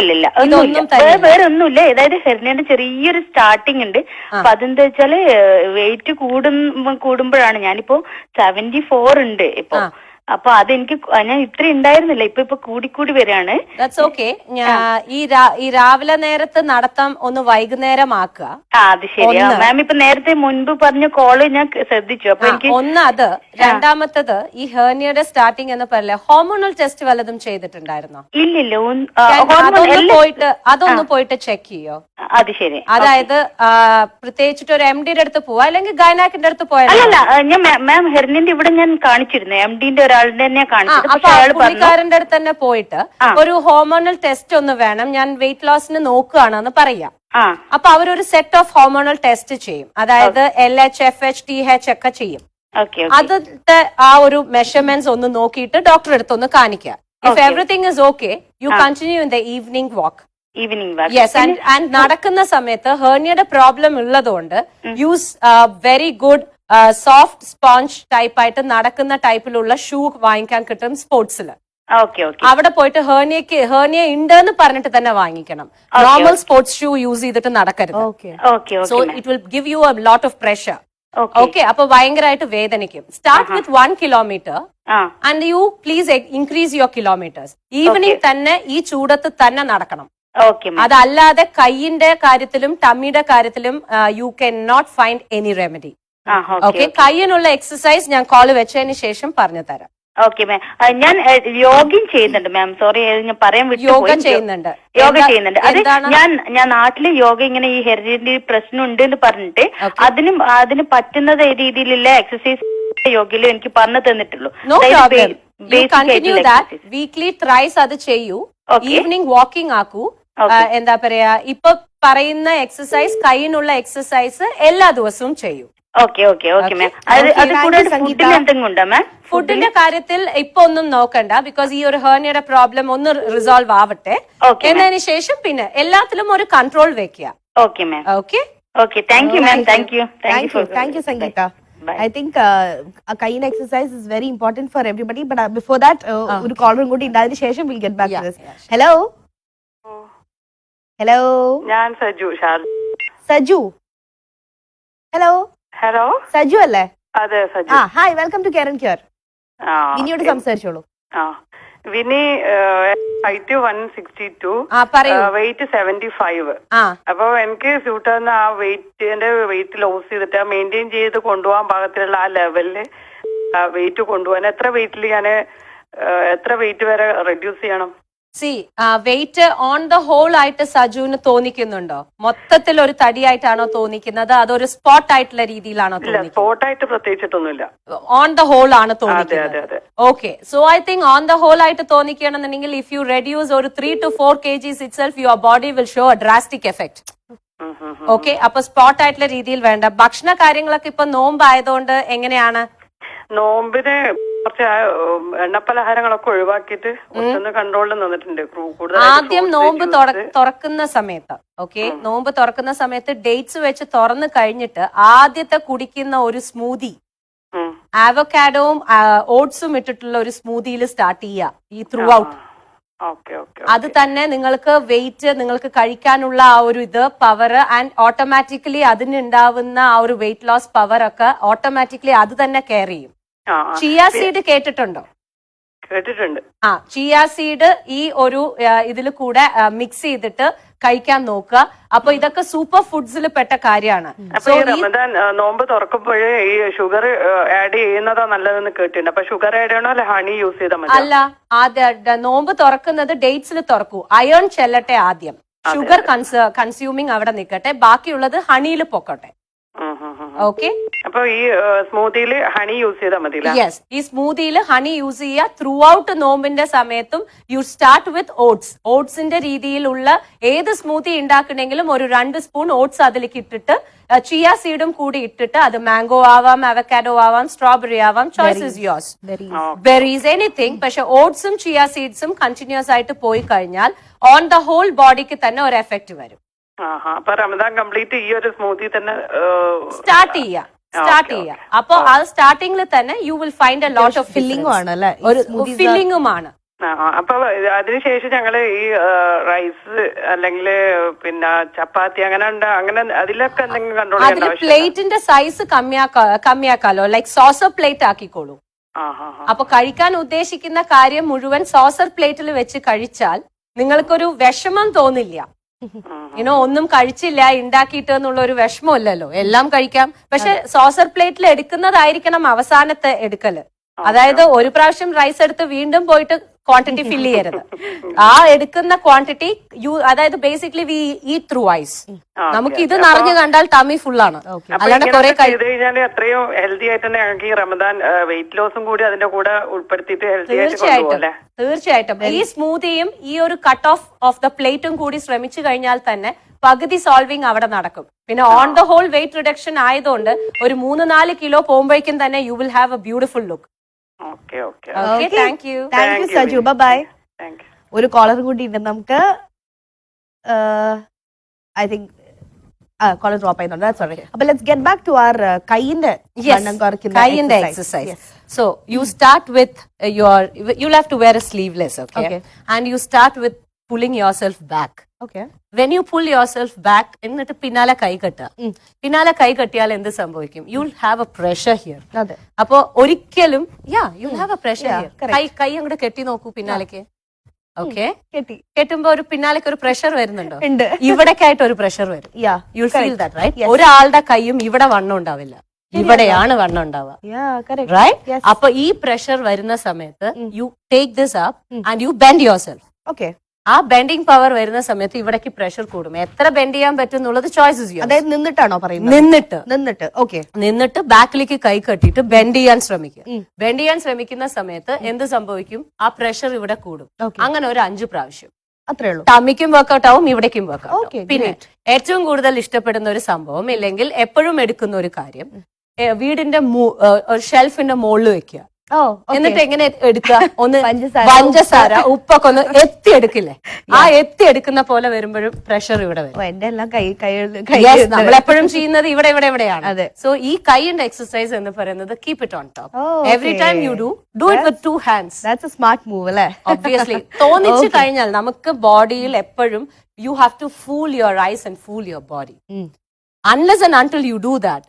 വേറെ ഒന്നുമില്ല. അതായത് ഹെർണിയന്റെ ചെറിയൊരു സ്റ്റാർട്ടിംഗ് ഉണ്ട്. അപ്പൊ അതെന്താ വെച്ചാല് വെയിറ്റ് കൂടുമ്പോഴാണ്. ഞാനിപ്പോ 74 ഉണ്ട് ഇപ്പൊ. അപ്പൊ അതെനിക്ക് ഞാൻ ഇത്ര ഉണ്ടായിരുന്നില്ല, ഇപ്പൊ കൂടിക്കൂടി വരികയാണ്. ഈ രാവിലെ നേരത്ത് നടത്തം ഒന്ന് വൈകുന്നേരം ആക്കുക. അത് ശരിയാ മാം. ഇപ്പൊ നേരത്തെ മുൻപ് പറഞ്ഞ കോള് ഞാൻ ശ്രദ്ധിച്ചു. അപ്പൊ എനിക്ക് അത് രണ്ടാമത്തത് ഈ ഹെർണിയയുടെ സ്റ്റാർട്ടിംഗ് എന്ന് പറയില്ല, ഹോർമോണൽ ടെസ്റ്റ് വല്ലതും ചെയ്തിട്ടുണ്ടായിരുന്നോ? ഇല്ല. അതൊന്ന് പോയിട്ട് ചെക്ക് ചെയ്യോ? അത് ശരി. അതായത് പ്രത്യേകിച്ചിട്ട് ഒരു MDയുടെ അടുത്ത് പോവാ, അല്ലെങ്കിൽ ഗൈനാക്കിന്റെ അടുത്ത് പോയാൽ. അല്ല, ഞാൻ മാം ഹെർണിയന്റെ ഇവിടെ ഞാൻ കാണിച്ചിരുന്നു. MDന്റെ ഒരാളുടെ തന്നെ കാണിച്ചത്. പുള്ളിക്കാരന്റെ അടുത്ത് തന്നെ പോയിട്ട് ഒരു ഹോർമോണൽ ടെസ്റ്റ് ഒന്ന് വേണം, ഞാൻ വെയിറ്റ് ലോസിന് നോക്കുകയാണെന്ന് പറയാം. അപ്പൊ അവരൊരു സെറ്റ് ഓഫ് ഹോർമോണൽ ടെസ്റ്റ് ചെയ്യും. അതായത് LH, FH, TH ഒക്കെ ചെയ്യും. അതിന്റെ ആ ഒരു മെഷർമെന്റ്സ് ഒന്ന് നോക്കിയിട്ട് ഡോക്ടറെ അടുത്ത് ഒന്ന് കാണിക്കുക. If everything is okay, you continue in the evening walk. Yes, and നടക്കുന്ന സമയത്ത് ഹെർണിയയുടെ പ്രോബ്ലം ഉള്ളതുകൊണ്ട് use very good soft sponge type ആയിട്ട് നടക്കുന്ന ടൈപ്പിലുള്ള ഷൂ വാങ്ങിക്കാൻ കിട്ടും സ്പോർട്സിൽ. അവിടെ പോയിട്ട് ഹെർണിയ ഉണ്ടെന്ന് പറഞ്ഞിട്ട് തന്നെ വാങ്ങിക്കണം. നോർമൽ സ്പോർട്സ് ഷൂ യൂസ് ചെയ്തിട്ട് നടക്കരുത്. So it will give you a lot of pressure. Okay, അപ്പൊ ഭയങ്കരമായിട്ട് വേദനിക്കും. Start with 1 kilometer and you please increase your kilometres. Evening തന്നെ ഈ ചൂടത്ത് തന്നെ നടക്കണം. അതല്ലാതെ കൈയിന്റെ കാര്യത്തിലും ടമ്മിയുടെ കാര്യത്തിലും you can not find any remedy. Okay, കൈയിനുള്ള എക്സസൈസ് ഞാൻ കോള് വെച്ചതിന് ശേഷം പറഞ്ഞു തരാം. Okay ma'am. ഞാൻ യോഗയും ചെയ്യുന്നുണ്ട് മാം. സോറി, ഞാൻ പറയാൻ വിട്ടു. യോഗ ചെയ്യുന്നുണ്ട്. അത് ഞാൻ നാട്ടില് യോഗ ഇങ്ങനെ ഈ ഹെർണിയന്റെ പ്രശ്നം ഉണ്ട് എന്ന് പറഞ്ഞിട്ട് അതിന് പറ്റുന്ന രീതിയിലുള്ള എക്സസൈസ് യോഗയിലും എനിക്ക് പറഞ്ഞു തന്നിട്ടുള്ളൂ. വീക്ക്ലി ത്രൈസ് അത് ചെയ്യൂ. ഈവനിങ് വാക്കിംഗ് ആക്കൂ. എന്താ പറയാ, ഇപ്പൊ പറയുന്ന എക്സസൈസ്, കൈയിനുള്ള എക്സസൈസ് എല്ലാ ദിവസവും ചെയ്യൂ. ഫുഡിന്റെ കാര്യത്തിൽ ഇപ്പൊ ഒന്നും നോക്കണ്ട, ബിക്കോസ് ഈ ഒരു ഹെർണിയയുടെ പ്രോബ്ലം ഒന്ന് റിസോൾവ് ആവട്ടെ. എന്നതിന് ശേഷം പിന്നെ എല്ലാത്തിലും ഒരു കൺട്രോൾ വെക്കുക. Thank you, Sangeeta. I think kain exercise is very important for everybody. But before that, ഒരു കോളറും കൂടി ഉണ്ടായതിനു ശേഷം we'll get back to this. Hello. ഞാൻ സജു. ഹലോ സജു അല്ലേ? അതെ Saji. Hi, welcome to care and cure. വിനിയോട് സംസാരിച്ചോളൂ. Vinny height 162, weight 75. അപ്പൊ എനിക്ക് സ്യൂട്ട് ആവുന്ന ആ വെയിറ്റ് ലോസ് ചെയ്തിട്ട് മെയിൻറ്റെയിൻ ചെയ്ത് കൊണ്ടുപോകാൻ പാകത്തിലുള്ള ആ ലെവലില് വെയിറ്റ് കൊണ്ടുപോകാൻ എത്ര വെയിറ്റ് വരെ റെഡ്യൂസ് ചെയ്യണം? വെയിറ്റ് ഓൺ ദ ഹോൾ ആയിട്ട് സജുവിന് തോന്നിക്കുന്നുണ്ടോ? മൊത്തത്തിൽ ഒരു തടിയായിട്ടാണോ തോന്നിക്കുന്നത്, അതൊരു സ്പോട്ട് ആയിട്ടുള്ള രീതിയിലാണോ തോന്നിക്കുന്നത്? സ്പോട്ടായിട്ട് പ്രത്യേകിച്ചിട്ടൊന്നുമില്ല, ഓൺ ദ ഹോൾ ആണ് തോന്നിക്കുന്നത്. Okay, so I think on the whole ആയിട്ട് തോന്നിക്കുകയാണെന്നുണ്ടെങ്കിൽ ഇഫ് യു റെഡ്യൂസ് ഒരു 3 to 4 kgs itself, your body will show A drastic effect. Okay, അപ്പൊ സ്പോട്ട് ആയിട്ടുള്ള രീതിയിൽ വേണ്ട. ഭക്ഷണ കാര്യങ്ങളൊക്കെ ഇപ്പൊ നോമ്പായതുകൊണ്ട് എങ്ങനെയാണ്? നോമ്പിന് കുറച്ച് എണ്ണപ്പലഹാരങ്ങളൊക്കെ ഒഴിവാക്കിയിട്ട് ഒന്ന് കൺട്രോളിൽ നിന്നിട്ടുണ്ട്. ആദ്യം നോമ്പ് തുറക്കുന്ന സമയത്ത്, ഓക്കെ, നോമ്പ് തുറക്കുന്ന സമയത്ത് ഡേറ്റ്സ് വെച്ച് തുറന്നു കഴിഞ്ഞിട്ട് ആദ്യത്തെ കുടിക്കുന്ന ഒരു സ്മൂതി ആവക്കാഡോവും ഓട്സും ഇട്ടിട്ടുള്ള ഒരു സ്മൂതിയിൽ സ്റ്റാർട്ട് ചെയ്യുക ഈ ത്രൂ ഔട്ട്. അത് തന്നെ നിങ്ങൾക്ക് വെയിറ്റ്, നിങ്ങൾക്ക് കഴിക്കാനുള്ള ആ ഒരു പവർ ആൻഡ് ഓട്ടോമാറ്റിക്കലി അതിനുണ്ടാവുന്ന ആ ഒരു വെയിറ്റ് ലോസ് പവർ ഒക്കെ ഓട്ടോമാറ്റിക്കലി അത് തന്നെ കെയർ ചെയ്യും. ചിയാ സീഡ് കേട്ടിട്ടുണ്ടോ? കേട്ടിട്ടുണ്ട്. ചിയാ സീഡ് ഈ ഒരു ഇതിൽ കൂടെ മിക്സ് ചെയ്തിട്ട് കഴിക്കാൻ നോക്കുക. അപ്പൊ ഇതൊക്കെ സൂപ്പർ ഫുഡ്സിൽ പെട്ട കാര്യമാണ്. നോമ്പ് തുറക്കുമ്പോഴേ ഈ ഷുഗർ ആഡ് ചെയ്യുന്നതാ നല്ലതെന്ന് കേട്ടിട്ടുണ്ട്. അപ്പൊ ഷുഗർ ആഡ് ചെയ്യണോ അല്ലെ ഹണി യൂസ് ചെയ്താൽ മതി? അല്ല, ആദ്യം നോമ്പ് തുറക്കുന്നത് ഡേറ്റ്സിൽ തുറക്കൂ. അയൺ ചെല്ലട്ടെ ആദ്യം, ഷുഗർ കൺസ്യൂമിങ് അവിടെ നിൽക്കട്ടെ, ബാക്കിയുള്ളത് ഹണിയിൽ പൊക്കട്ടെ. ഓക്കെ, അപ്പൊ ഈ സ്മൂത്തിയിൽ ഹണി യൂസ് ചെയ്താൽ മതി? യെസ്, ഈ സ്മൂത്തിയിൽ ഹണി യൂസ് ചെയ്യുക. ത്രൂ ഔട്ട് നോമ്പിന്റെ സമയത്തും യു സ്റ്റാർട്ട് വിത്ത് ഓട്സ്. ഓട്സിന്റെ രീതിയിലുള്ള ഏത് സ്മൂത്തി ഉണ്ടാക്കണമെങ്കിലും ഒരു 2 സ്പൂൺ ഓട്സ് അതിലേക്ക് ഇട്ടിട്ട് ചിയ സീഡും കൂടി ഇട്ടിട്ട്, അത് മാംഗോ ആവാം, അവക്കാഡോ ആവാം, സ്ട്രോബെറി ആവാം, choice is yours, berries, anything. പക്ഷെ ഓട്സും ചിയ സീഡ്സും കണ്ടിന്യൂസ് ആയിട്ട് പോയി കഴിഞ്ഞാൽ ഓൺ ദ ഹോൾ ബോഡിക്ക് തന്നെ ഒരു എഫക്ട് വരും. അപ്പൊ റമദാൻ കംപ്ലീറ്റ് ഈ ഒരു സ്മൂത്തി തന്നെ സ്റ്റാർട്ട് ചെയ്യാം. അപ്പൊ അത് സ്റ്റാർട്ടിംഗിൽ തന്നെ you will find a lot of ഫില്ലിംഗും ആണ്, ഒരു ഫില്ലിംഗുമാണ്. അപ്പൊ അതിനുശേഷം ഞങ്ങള് ഈ റൈസ് അല്ലെങ്കിൽ പിന്നെ ചപ്പാത്തി അങ്ങനെ അതിലൊക്കെ എന്തെങ്കിലും കൺട്രോൾ അതിൽ പ്ലേറ്റിന്റെ സൈസ് കമ്മിയാക്കാലോ, ലൈക് സോസർ പ്ലേറ്റ് ആക്കിക്കോളൂ. അപ്പൊ കഴിക്കാൻ ഉദ്ദേശിക്കുന്ന കാര്യം മുഴുവൻ സോസർ പ്ലേറ്റിൽ വെച്ച് കഴിച്ചാൽ നിങ്ങൾക്കൊരു വിഷമം തോന്നില്ല. ഒന്നും കഴിച്ചില്ല ഉണ്ടാക്കിയിട്ട് എന്നുള്ള ഒരു വിഷമമില്ലല്ലോ, എല്ലാം കഴിക്കാം. പക്ഷെ സോസർ പ്ലേറ്റിൽ എടുക്കുന്നതായിരിക്കണം അവസാനത്തെ എടുക്കല്. അതായത് ഒരു പ്രാവശ്യം റൈസ് എടുത്ത് വീണ്ടും പോയിട്ട് ക്വാണ്ടിറ്റി ഫില്ല് ചെയ്യരുത്. ആ എടുക്കുന്ന ക്വാണ്ടിറ്റി അതായത് basically we eat through eyes. നമുക്ക് ഇത് നിറഞ്ഞു കണ്ടാൽ ടമ്മി ഫുള്ളാണ്. അല്ലാണ്ട് കുറെ എത്രയോ ഹെൽത്തി ആയിട്ട് തന്നെ ഞങ്ങൾക്ക് ഈ റമദാൻ വെയിറ്റ് ലോസും കൂടി അതിന്റെ കൂടെ ഉൾപ്പെടുത്തിയിട്ട് തീർച്ചയായിട്ടും ഈ സ്മൂത്തിയും ഈ ഒരു കട്ട് ഓഫ് ദ പ്ലേറ്റും കൂടി ശ്രമിച്ചു കഴിഞ്ഞാൽ തന്നെ പകുതി സോൾവിങ് അവിടെ നടക്കും. പിന്നെ on the whole weight reduction ആയതുകൊണ്ട് ഒരു 3-4 കിലോ പോകുമ്പോഴേക്കും തന്നെ you will have a beautiful look. Thank you Saju. Bye. ഒരു കോളർ കൂടി ഉണ്ട് നമുക്ക്. ഐ തിങ്ക് കോളർ ഡ്രോപ്പ് ആയിരുന്നുണ്ട്. സോറി. അപ്പൊ let's get back to our കൈയിന്റെ exercise. So you start with you'll have to wear a sleeveless, okay? And you start with pulling yourself back. Okay. When you pull yourself back, എന്നിട്ട് പിന്നാലെ കൈ കെട്ടുക. പിന്നാലെ കൈ കെട്ടിയാൽ എന്ത് സംഭവിക്കും? You'll have a pressure here. അപ്പൊ ഒരിക്കലും you'll have a pressure here. കൈ അങ്ങോട്ട് കെട്ടി നോക്കൂ പിന്നാലേക്ക്. ഓക്കെ, കെട്ടുമ്പോ ഒരു പിന്നാലേക്ക് ഒരു പ്രഷർ വരുന്നുണ്ടോ? ഇവിടേക്കായിട്ട് ഒരു പ്രഷർ വരും. You'll feel that, right? ഒരാളുടെ കൈയും ഇവിടെ വണ്ണം ഉണ്ടാവില്ല, ഇവിടെയാണ് വണ്ണം ഉണ്ടാവുക, റൈറ്റ്? അപ്പൊ ഈ പ്രഷർ വരുന്ന സമയത്ത് you take this up and you bend yourself. Okay, ആ ബെൻഡിങ് പവർ വരുന്ന സമയത്ത് ഇവിടേക്ക് പ്രഷർ കൂടും. എത്ര ബെൻഡ് ചെയ്യാൻ പറ്റും എന്നുള്ളത് ചോയ്സസ് ചെയ്യും. അതായത് നിന്നിട്ടാണോ പറയുന്നത്? നിന്നിട്ട് ബാക്കിലേക്ക് കൈ കെട്ടിയിട്ട് ബെൻഡ് ചെയ്യാൻ ശ്രമിക്കുക. ബെൻഡ് ചെയ്യാൻ ശ്രമിക്കുന്ന സമയത്ത് എന്ത് സംഭവിക്കും? ആ പ്രഷർ ഇവിടെ കൂടും. അങ്ങനെ ഒരു 5 പ്രാവശ്യം. അത്രേ ഉള്ളൂ. ടമ്മിക്കും വർക്കൗട്ട് ആവും, ഇവിടേക്കും വർക്കൗട്ട്. പിന്നെ ഏറ്റവും കൂടുതൽ ഇഷ്ടപ്പെടുന്ന ഒരു സംഭവം, ഇല്ലെങ്കിൽ എപ്പോഴും എടുക്കുന്ന ഒരു കാര്യം, വീടിന്റെ ഷെൽഫിന്റെ മുകളിൽ വെക്കുക. എന്നിട്ട് എങ്ങനെ എടുക്കുക? ഒന്ന് പഞ്ചസാര ഉപ്പൊക്കെ ഒന്ന് എത്തിയെടുക്കില്ലേ? ആ എത്തിയെടുക്കുന്ന പോലെ വരുമ്പോഴും പ്രഷർ ഇവിടെ വരും. എന്റെ എല്ലാം നമ്മളെപ്പോഴും ചെയ്യുന്നത് ഇവിടെയാണ്. സോ ഈ കൈയുടെ എക്സസൈസ് എന്ന് പറയുന്നത് keep it on top. Every time you do it with 2 hands. That's A smart move അല്ലേ? ഒബ്വിയസ്ലി. തോന്നിച്ചു കഴിഞ്ഞാൽ നമുക്ക് ബോഡിയിൽ എപ്പോഴും you have to fool your eyes and fool your body. Unless and until you do that,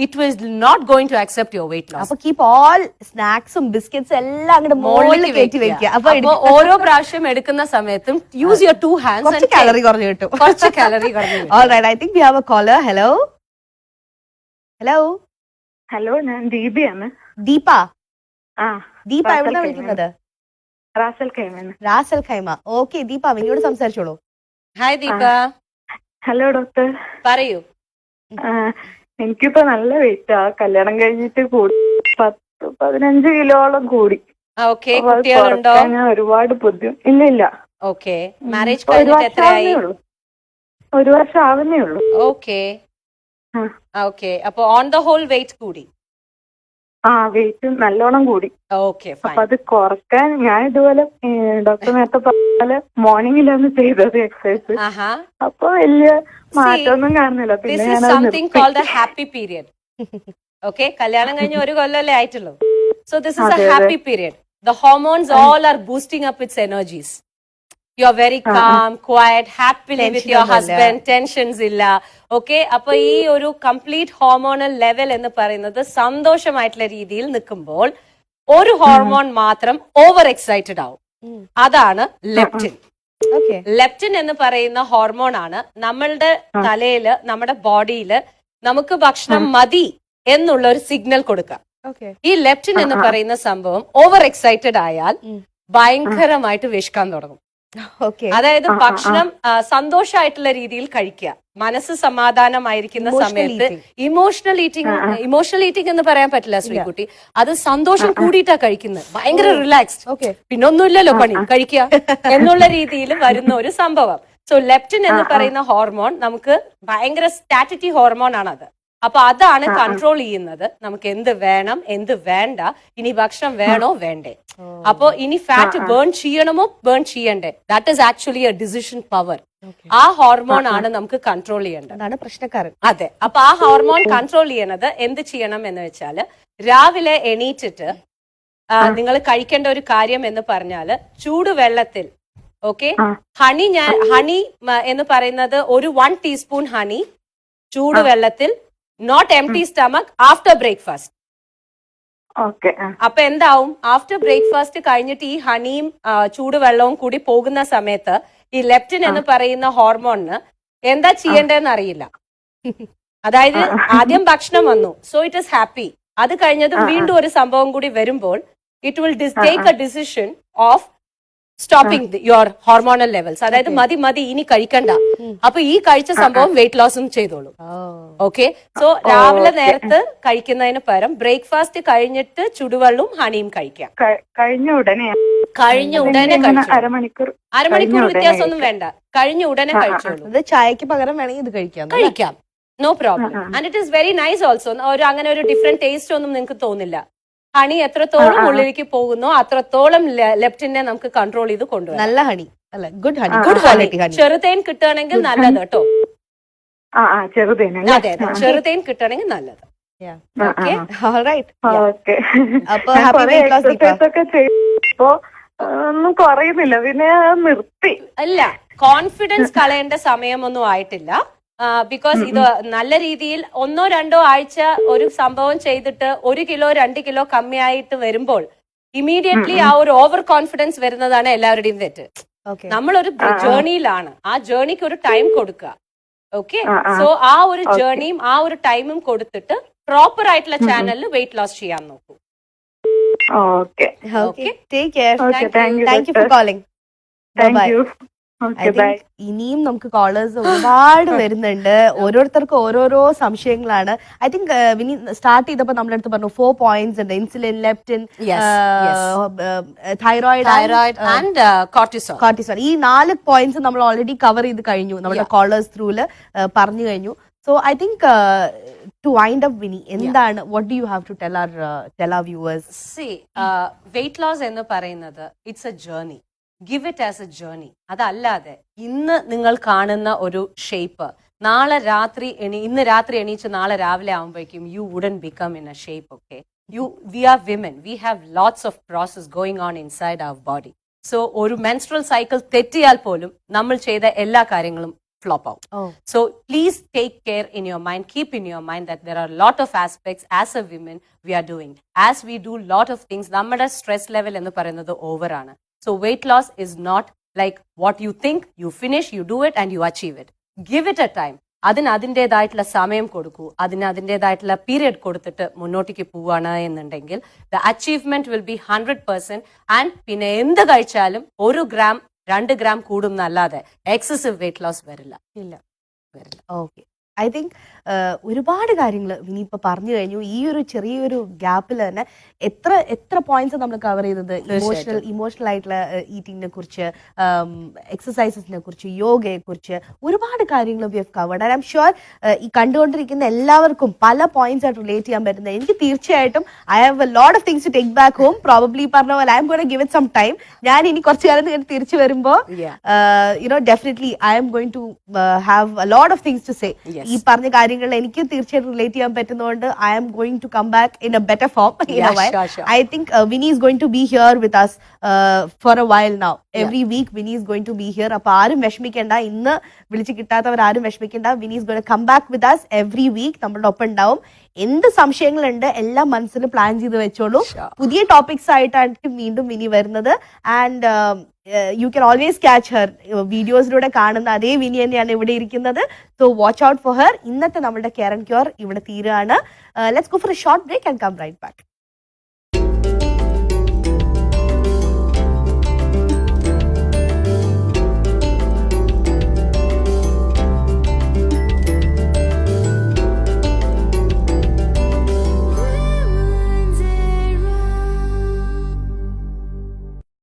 it was not going to accept your weight loss. അപ്പൊ കീപ് ഓൾ സ്നാക്സും ബിസ്ക്കറ്റ്സും എല്ലാം അങ്ങോട്ട് മുകളിൽ കയറ്റി വെക്കുക. അപ്പൊ അപ്പൊ ഓരോ പ്രാവശ്യം എടുക്കുന്ന സമയത്തും യൂസ് യുവർ 2 hands. കുറച്ച് കാലറി കുറഞ്ഞു കിട്ടും. കുറച്ച് കാലറി കുറഞ്ഞു. Alright, I think we have a caller. Hello hello, ഞാൻ ദീപയാണ്. ദീപ. ആ, ദീപ എവിടെയാണ് വിളിക്കുന്നത്? റാസൽ ഖൈമാണ്. Ras al Khaimah. ഓക്കെ ദീപ, വിനിയോട് സംസാരിച്ചോളൂ. ഹായ് ദീപ. Hello doctor. പറയൂ. എനിക്കിപ്പോ നല്ല വെയിറ്റാ. കല്യാണം കഴിഞ്ഞിട്ട് കൂടി 15 കിലോളം കൂടി. ഓക്കെ, കുട്ടികളുണ്ടോ? ഒരുപാട് ബുദ്ധിമുട്ട്. ഇല്ല. ഓക്കെ, മാരേജ് കഴിഞ്ഞിട്ട് എത്രയായി? 1 വർഷം ആവുന്നേ ഉള്ളൂ. ഓക്കെ ഓക്കെ, അപ്പൊ ഓൺ ദ ഹോൾ വെയിറ്റ് കൂടി? ആ, വെയിറ്റ് നല്ലോണം കൂടി. ഓക്കെ, അപ്പൊ അത് കുറക്കാൻ ഞാൻ ഇതുപോലെ ഡോക്ടർ നേരത്തെ പറഞ്ഞ മോർണിംഗിലാണ് ചെയ്തത് എക്സസൈസ്. അപ്പൊ വലിയ മാറ്റമൊന്നും കാണുന്നില്ല. This is something called the happy period. Okay, കല്യാണം കഴിഞ്ഞ 1 കൊല്ലല്ലേ ആയിട്ടുള്ളൂ. So this is a happy period. The hormones all are boosting up its energies. You are very calm, quiet, happily with your husband. Tensions ഇല്ല. Okay, അപ്പൊ ഈ ഒരു കംപ്ലീറ്റ് ഹോർമോണൽ ലെവൽ എന്ന് പറയുന്നത് സന്തോഷമായിട്ടുള്ള രീതിയിൽ നിൽക്കുമ്പോൾ ഒരു ഹോർമോൺ മാത്രം ഓവർ എക്സൈറ്റഡ് ആവും. അതാണ് ലെപ്റ്റിൻ. ലെപ്റ്റിൻ എന്ന് പറയുന്ന ഹോർമോൺ ആണ് നമ്മളുടെ തലയില്, നമ്മുടെ ബോഡിയില് നമുക്ക് ഭക്ഷണം മതി എന്നുള്ള ഒരു സിഗ്നൽ കൊടുക്കുക. ഈ ലെപ്റ്റിൻ എന്ന് പറയുന്ന സംഭവം ഓവർ എക്സൈറ്റഡ് ആയാൽ ഭയങ്കരമായിട്ട് വിശക്കാൻ തുടങ്ങും. അതായത് ഭക്ഷണം സന്തോഷമായിട്ടുള്ള രീതിയിൽ കഴിക്കുക, മനസ്സ് സമാധാനമായിരിക്കുന്ന സമയത്ത്. ഇമോഷണൽ ഈറ്റിംഗ് എന്ന് പറയാൻ പറ്റില്ല ശ്രീകുട്ടി, അത് സന്തോഷം കൂടിയിട്ടാ കഴിക്കുന്നത്. ഭയങ്കര റിലാക്സ്ഡ്, പിന്നെ ഒന്നുമില്ലല്ലോ പണി, കഴിക്കുക എന്നുള്ള രീതിയിൽ വരുന്ന ഒരു സംഭവം. സോ ലെപ്റ്റിൻ എന്ന് പറയുന്ന ഹോർമോൺ നമുക്ക് ഭയങ്കര സ്റ്റാറ്റിറ്റി ഹോർമോൺ ആണ് അത്. അപ്പൊ അതാണ് കൺട്രോൾ ചെയ്യുന്നത് നമുക്ക് എന്ത് വേണം എന്ത് വേണ്ട, ഇനി ഭക്ഷണം വേണോ വേണ്ടേ, അപ്പൊ ഇനി ഫാറ്റ് ബേൺ ചെയ്യണമോ ബേൺ ചെയ്യണ്ടേ. That is actually A decision power. ആ ഹോർമോൺ ആണ് നമുക്ക് കൺട്രോൾ ചെയ്യേണ്ടത്. അതാണ് പ്രശ്നക്കാരൻ. അതെ, അപ്പൊ ആ ഹോർമോൺ കൺട്രോൾ ചെയ്യണത് എന്ത് ചെയ്യണം എന്ന് വെച്ചാല്, രാവിലെ എണീറ്റിട്ട് നിങ്ങൾ കഴിക്കേണ്ട ഒരു കാര്യം എന്ന് പറഞ്ഞാല് ചൂടുവെള്ളത്തിൽ, ഓക്കെ, ഹണി എന്ന് പറയുന്നത് ഒരു 1 ടീസ്പൂൺ ഹണി ചൂടുവെള്ളത്തിൽ, not empty stomach, after breakfast. അപ്പൊ എന്താവും, ആഫ്റ്റർ ബ്രേക്ക്ഫാസ്റ്റ് കഴിഞ്ഞിട്ട് ഈ ഹണിയും ചൂടുവെള്ളവും കൂടി പോകുന്ന സമയത്ത് ഈ ലെപ്റ്റിൻ എന്ന് പറയുന്ന ഹോർമോണിന് എന്താ ചെയ്യേണ്ടതെന്ന് അറിയില്ല. അതായത് ആദ്യം ഭക്ഷണം വന്നു, സോ ഇറ്റ് ഇസ് ഹാപ്പി. അത് കഴിഞ്ഞതും വീണ്ടും ഒരു സംഭവം കൂടി വരുമ്പോൾ it will take A decision of stopping your hormonal levels. അതായത് മതി ഇനി കഴിക്കണ്ട. അപ്പൊ ഈ കഴിച്ച സംഭവം വെയിറ്റ് ലോസും ചെയ്തോളൂ. ഓക്കെ, സോ രാവിലെ നേരത്ത് കഴിക്കുന്നതിന് പകരം ബ്രേക്ക്ഫാസ്റ്റ് കഴിഞ്ഞിട്ട് ചുടുവെള്ളവും ഹണിയും കഴിക്കാം. കഴിഞ്ഞ ഉടനെ അരമണിക്കൂർ വ്യത്യാസമൊന്നും വേണ്ട, കഴിഞ്ഞ ഉടനെ കഴിച്ചോളൂ. ചായക്ക് പകരം വേണമെങ്കിൽ ഇത് കഴിക്കാം. No problem. And it is very nice also. അങ്ങനെ ഒരു ഡിഫറെന്റ് ടേസ്റ്റ് ഒന്നും നിങ്ങൾക്ക് തോന്നില്ല. ഹണി എത്രത്തോളം ഉള്ളിലേക്ക് പോകുന്നോ അത്രത്തോളം ലെപ്റ്റിനെ നമുക്ക് കൺട്രോൾ ചെയ്ത് കൊണ്ടുവരാം. നല്ല ഹണി അല്ല, ഗുഡ് ഹണി. ചെറുതേൻ കിട്ടുകയാണെങ്കിൽ നല്ലത് കേട്ടോ. അതെ, ചെറുതേൻ കിട്ടുകയാണെങ്കിൽ നല്ലത്. ഒന്നും കുറയുന്നില്ല, പിന്നെ നിർത്തി. അല്ല, കോൺഫിഡൻസ് കളയേണ്ട സമയമൊന്നും ആയിട്ടില്ല. ബിക്കോസ് ഇത് നല്ല രീതിയിൽ 1-2 ആഴ്ച ഒരു സംഭവം ചെയ്തിട്ട് 1 കിലോ 2 കിലോ കമ്മിയായിട്ട് വരുമ്പോൾ ഇമീഡിയറ്റ്ലി ആ ഒരു ഓവർ കോൺഫിഡൻസ് വരുന്നതാണ് എല്ലാവരുടെയും തെറ്റ്. നമ്മളൊരു ജേർണിയിലാണ്, ആ ജേർണിക്ക് ഒരു ടൈം കൊടുക്കുക. ഓക്കെ, സോ ആ ഒരു ജേർണിയും ആ ഒരു ടൈമും കൊടുത്തിട്ട് പ്രോപ്പർ ആയിട്ടുള്ള ചാനലിൽ വെയിറ്റ് ലോസ് ചെയ്യാൻ നോക്കൂ. ഇനിയും നമുക്ക് കോളേഴ്സ് ഒരുപാട് വരുന്നുണ്ട്. ഓരോരുത്തർക്കും ഓരോരോ സംശയങ്ങളാണ്. ഐ തിങ്ക് വിനി സ്റ്റാർട്ട് ചെയ്തപ്പോ നമ്മളടുത്ത് പറഞ്ഞു 4 പോയിന്റ്സ് ഉണ്ട്: insulin, leptin, thyroid and cortisol. ഈ 4 പോയിന്റ്സ് നമ്മൾ ഓൾറെഡി കവർ ചെയ്ത് കഴിഞ്ഞു, നമ്മുടെ കോളേഴ്സ് ത്രൂല് പറഞ്ഞു കഴിഞ്ഞു. So I think to wind up, Vinny, എന്താണ്, what do you have to tell our viewers? See, weight loss എന്ന് പറയുന്നത് it's A journey. Give it as A journey. അതല്ലാതെ ഇന്ന് നിങ്ങൾ കാണുന്ന ഒരു ഷേപ്പ് ഇന്ന് രാത്രി എണീച്ച് നാളെ രാവിലെ ആകുമ്പോഴേക്കും you wouldn't become in a shape. Okay, we are women, we have lots of process going on inside our body. So ഒരു മെൻസ്ട്രൽ സൈക്കിൾ തെറ്റിയാൽ പോലും നമ്മൾ ചെയ്ത എല്ലാ കാര്യങ്ങളും flop out. So please take care in your mind, keep in your mind that there are a lot of aspects as a women we are doing. As we do lot of things, നമ്മുടെ stress level എന്ന് പറയുന്നത് over ആണ്. So weight loss is not like what you think, you finish, you do it and you achieve it. Give it a time. അതിന് അതിൻ്റെതായിട്ടുള്ള സമയം കൊടുക്കൂ, അതിന് അതിൻ്റെതായിട്ടുള്ള പീരിയഡ് കൊടുത്തിട്ട് മുന്നോട്ടേക്ക് പോവാണ് എന്നുണ്ടെങ്കിൽ the achievement will be 100%. And പിന്നെ എന്ത് കഴിച്ചാലും 1 gram 2 gram കൂടും എന്നല്ലാതെ എക്സസീവ് വെയിറ്റ് ലോസ് വരില്ല. ഓക്കെ, ഐ തിങ്ക് ഒരുപാട് കാര്യങ്ങൾ വിനി ഇപ്പൊ പറഞ്ഞു കഴിഞ്ഞു. ഈ ഒരു ചെറിയൊരു ഗ്യാപ്പിൽ തന്നെ എത്ര പോയിന്റ്സ് നമ്മൾ കവർ ചെയ്തത്. ഇമോഷണൽ ആയിട്ടുള്ള ഈറ്റിങ്ങിനെ കുറിച്ച്, എക്സസൈസസിനെ കുറിച്ച്, യോഗയെ കുറിച്ച് ഒരുപാട് കാര്യങ്ങൾ we have covered. And I am sure ഈ കണ്ടുകൊണ്ടിരിക്കുന്ന എല്ലാവർക്കും പല പോയിന്റ്സ് ആയിട്ട് റിലേറ്റ് ചെയ്യാൻ പറ്റുന്നത്. എനിക്ക് തീർച്ചയായിട്ടും I have a lot of things to take back home. Probably പറഞ്ഞ പോലെ I'm going to give it some time. ഞാൻ ഇനി കുറച്ചു കാലം തിരിച്ചു വരുമ്പോൾ definitely I'm going to have a lot of things to say. ഈ പറഞ്ഞ കാര്യങ്ങൾ എനിക്ക് തീർച്ചയായിട്ടും റിലേറ്റ് ചെയ്യാൻ പറ്റുന്നതുകൊണ്ട് I'm going to come back in a better form. I think Vinny is going to be here with us for a while now. Every week Vinny is going to be here. അപ്പോൾ ആരും വിഷമിക്കേണ്ട, ഇന്ന് വിളിച്ച് കിട്ടാത്തവർ ആരും വിഷമിക്കേണ്ട. Vinny is going to come back with us every week. നമ്മളുടെ ഒപ്പം ഉണ്ടാവും. എന്ത് സംശയങ്ങളുണ്ട് എല്ലാം മനസ്സിൽ പ്ലാൻ ചെയ്ത് വെച്ചോളൂ. പുതിയ ടോപ്പിക്സ് ആയിട്ടാണ് വീണ്ടും വിനി വരുന്നത്. And you can always catch her. വീഡിയോസിലൂടെ കാണുന്ന അതേ വിനി തന്നെയാണ് ഇവിടെ ഇരിക്കുന്നത്. So watch out for her. ഇന്നത്തെ നമ്മുടെ കെയർ ആൻഡ് ക്യൂർ ഇവിടെ തീരുകയാണ്. Let's go for a short break and come right back.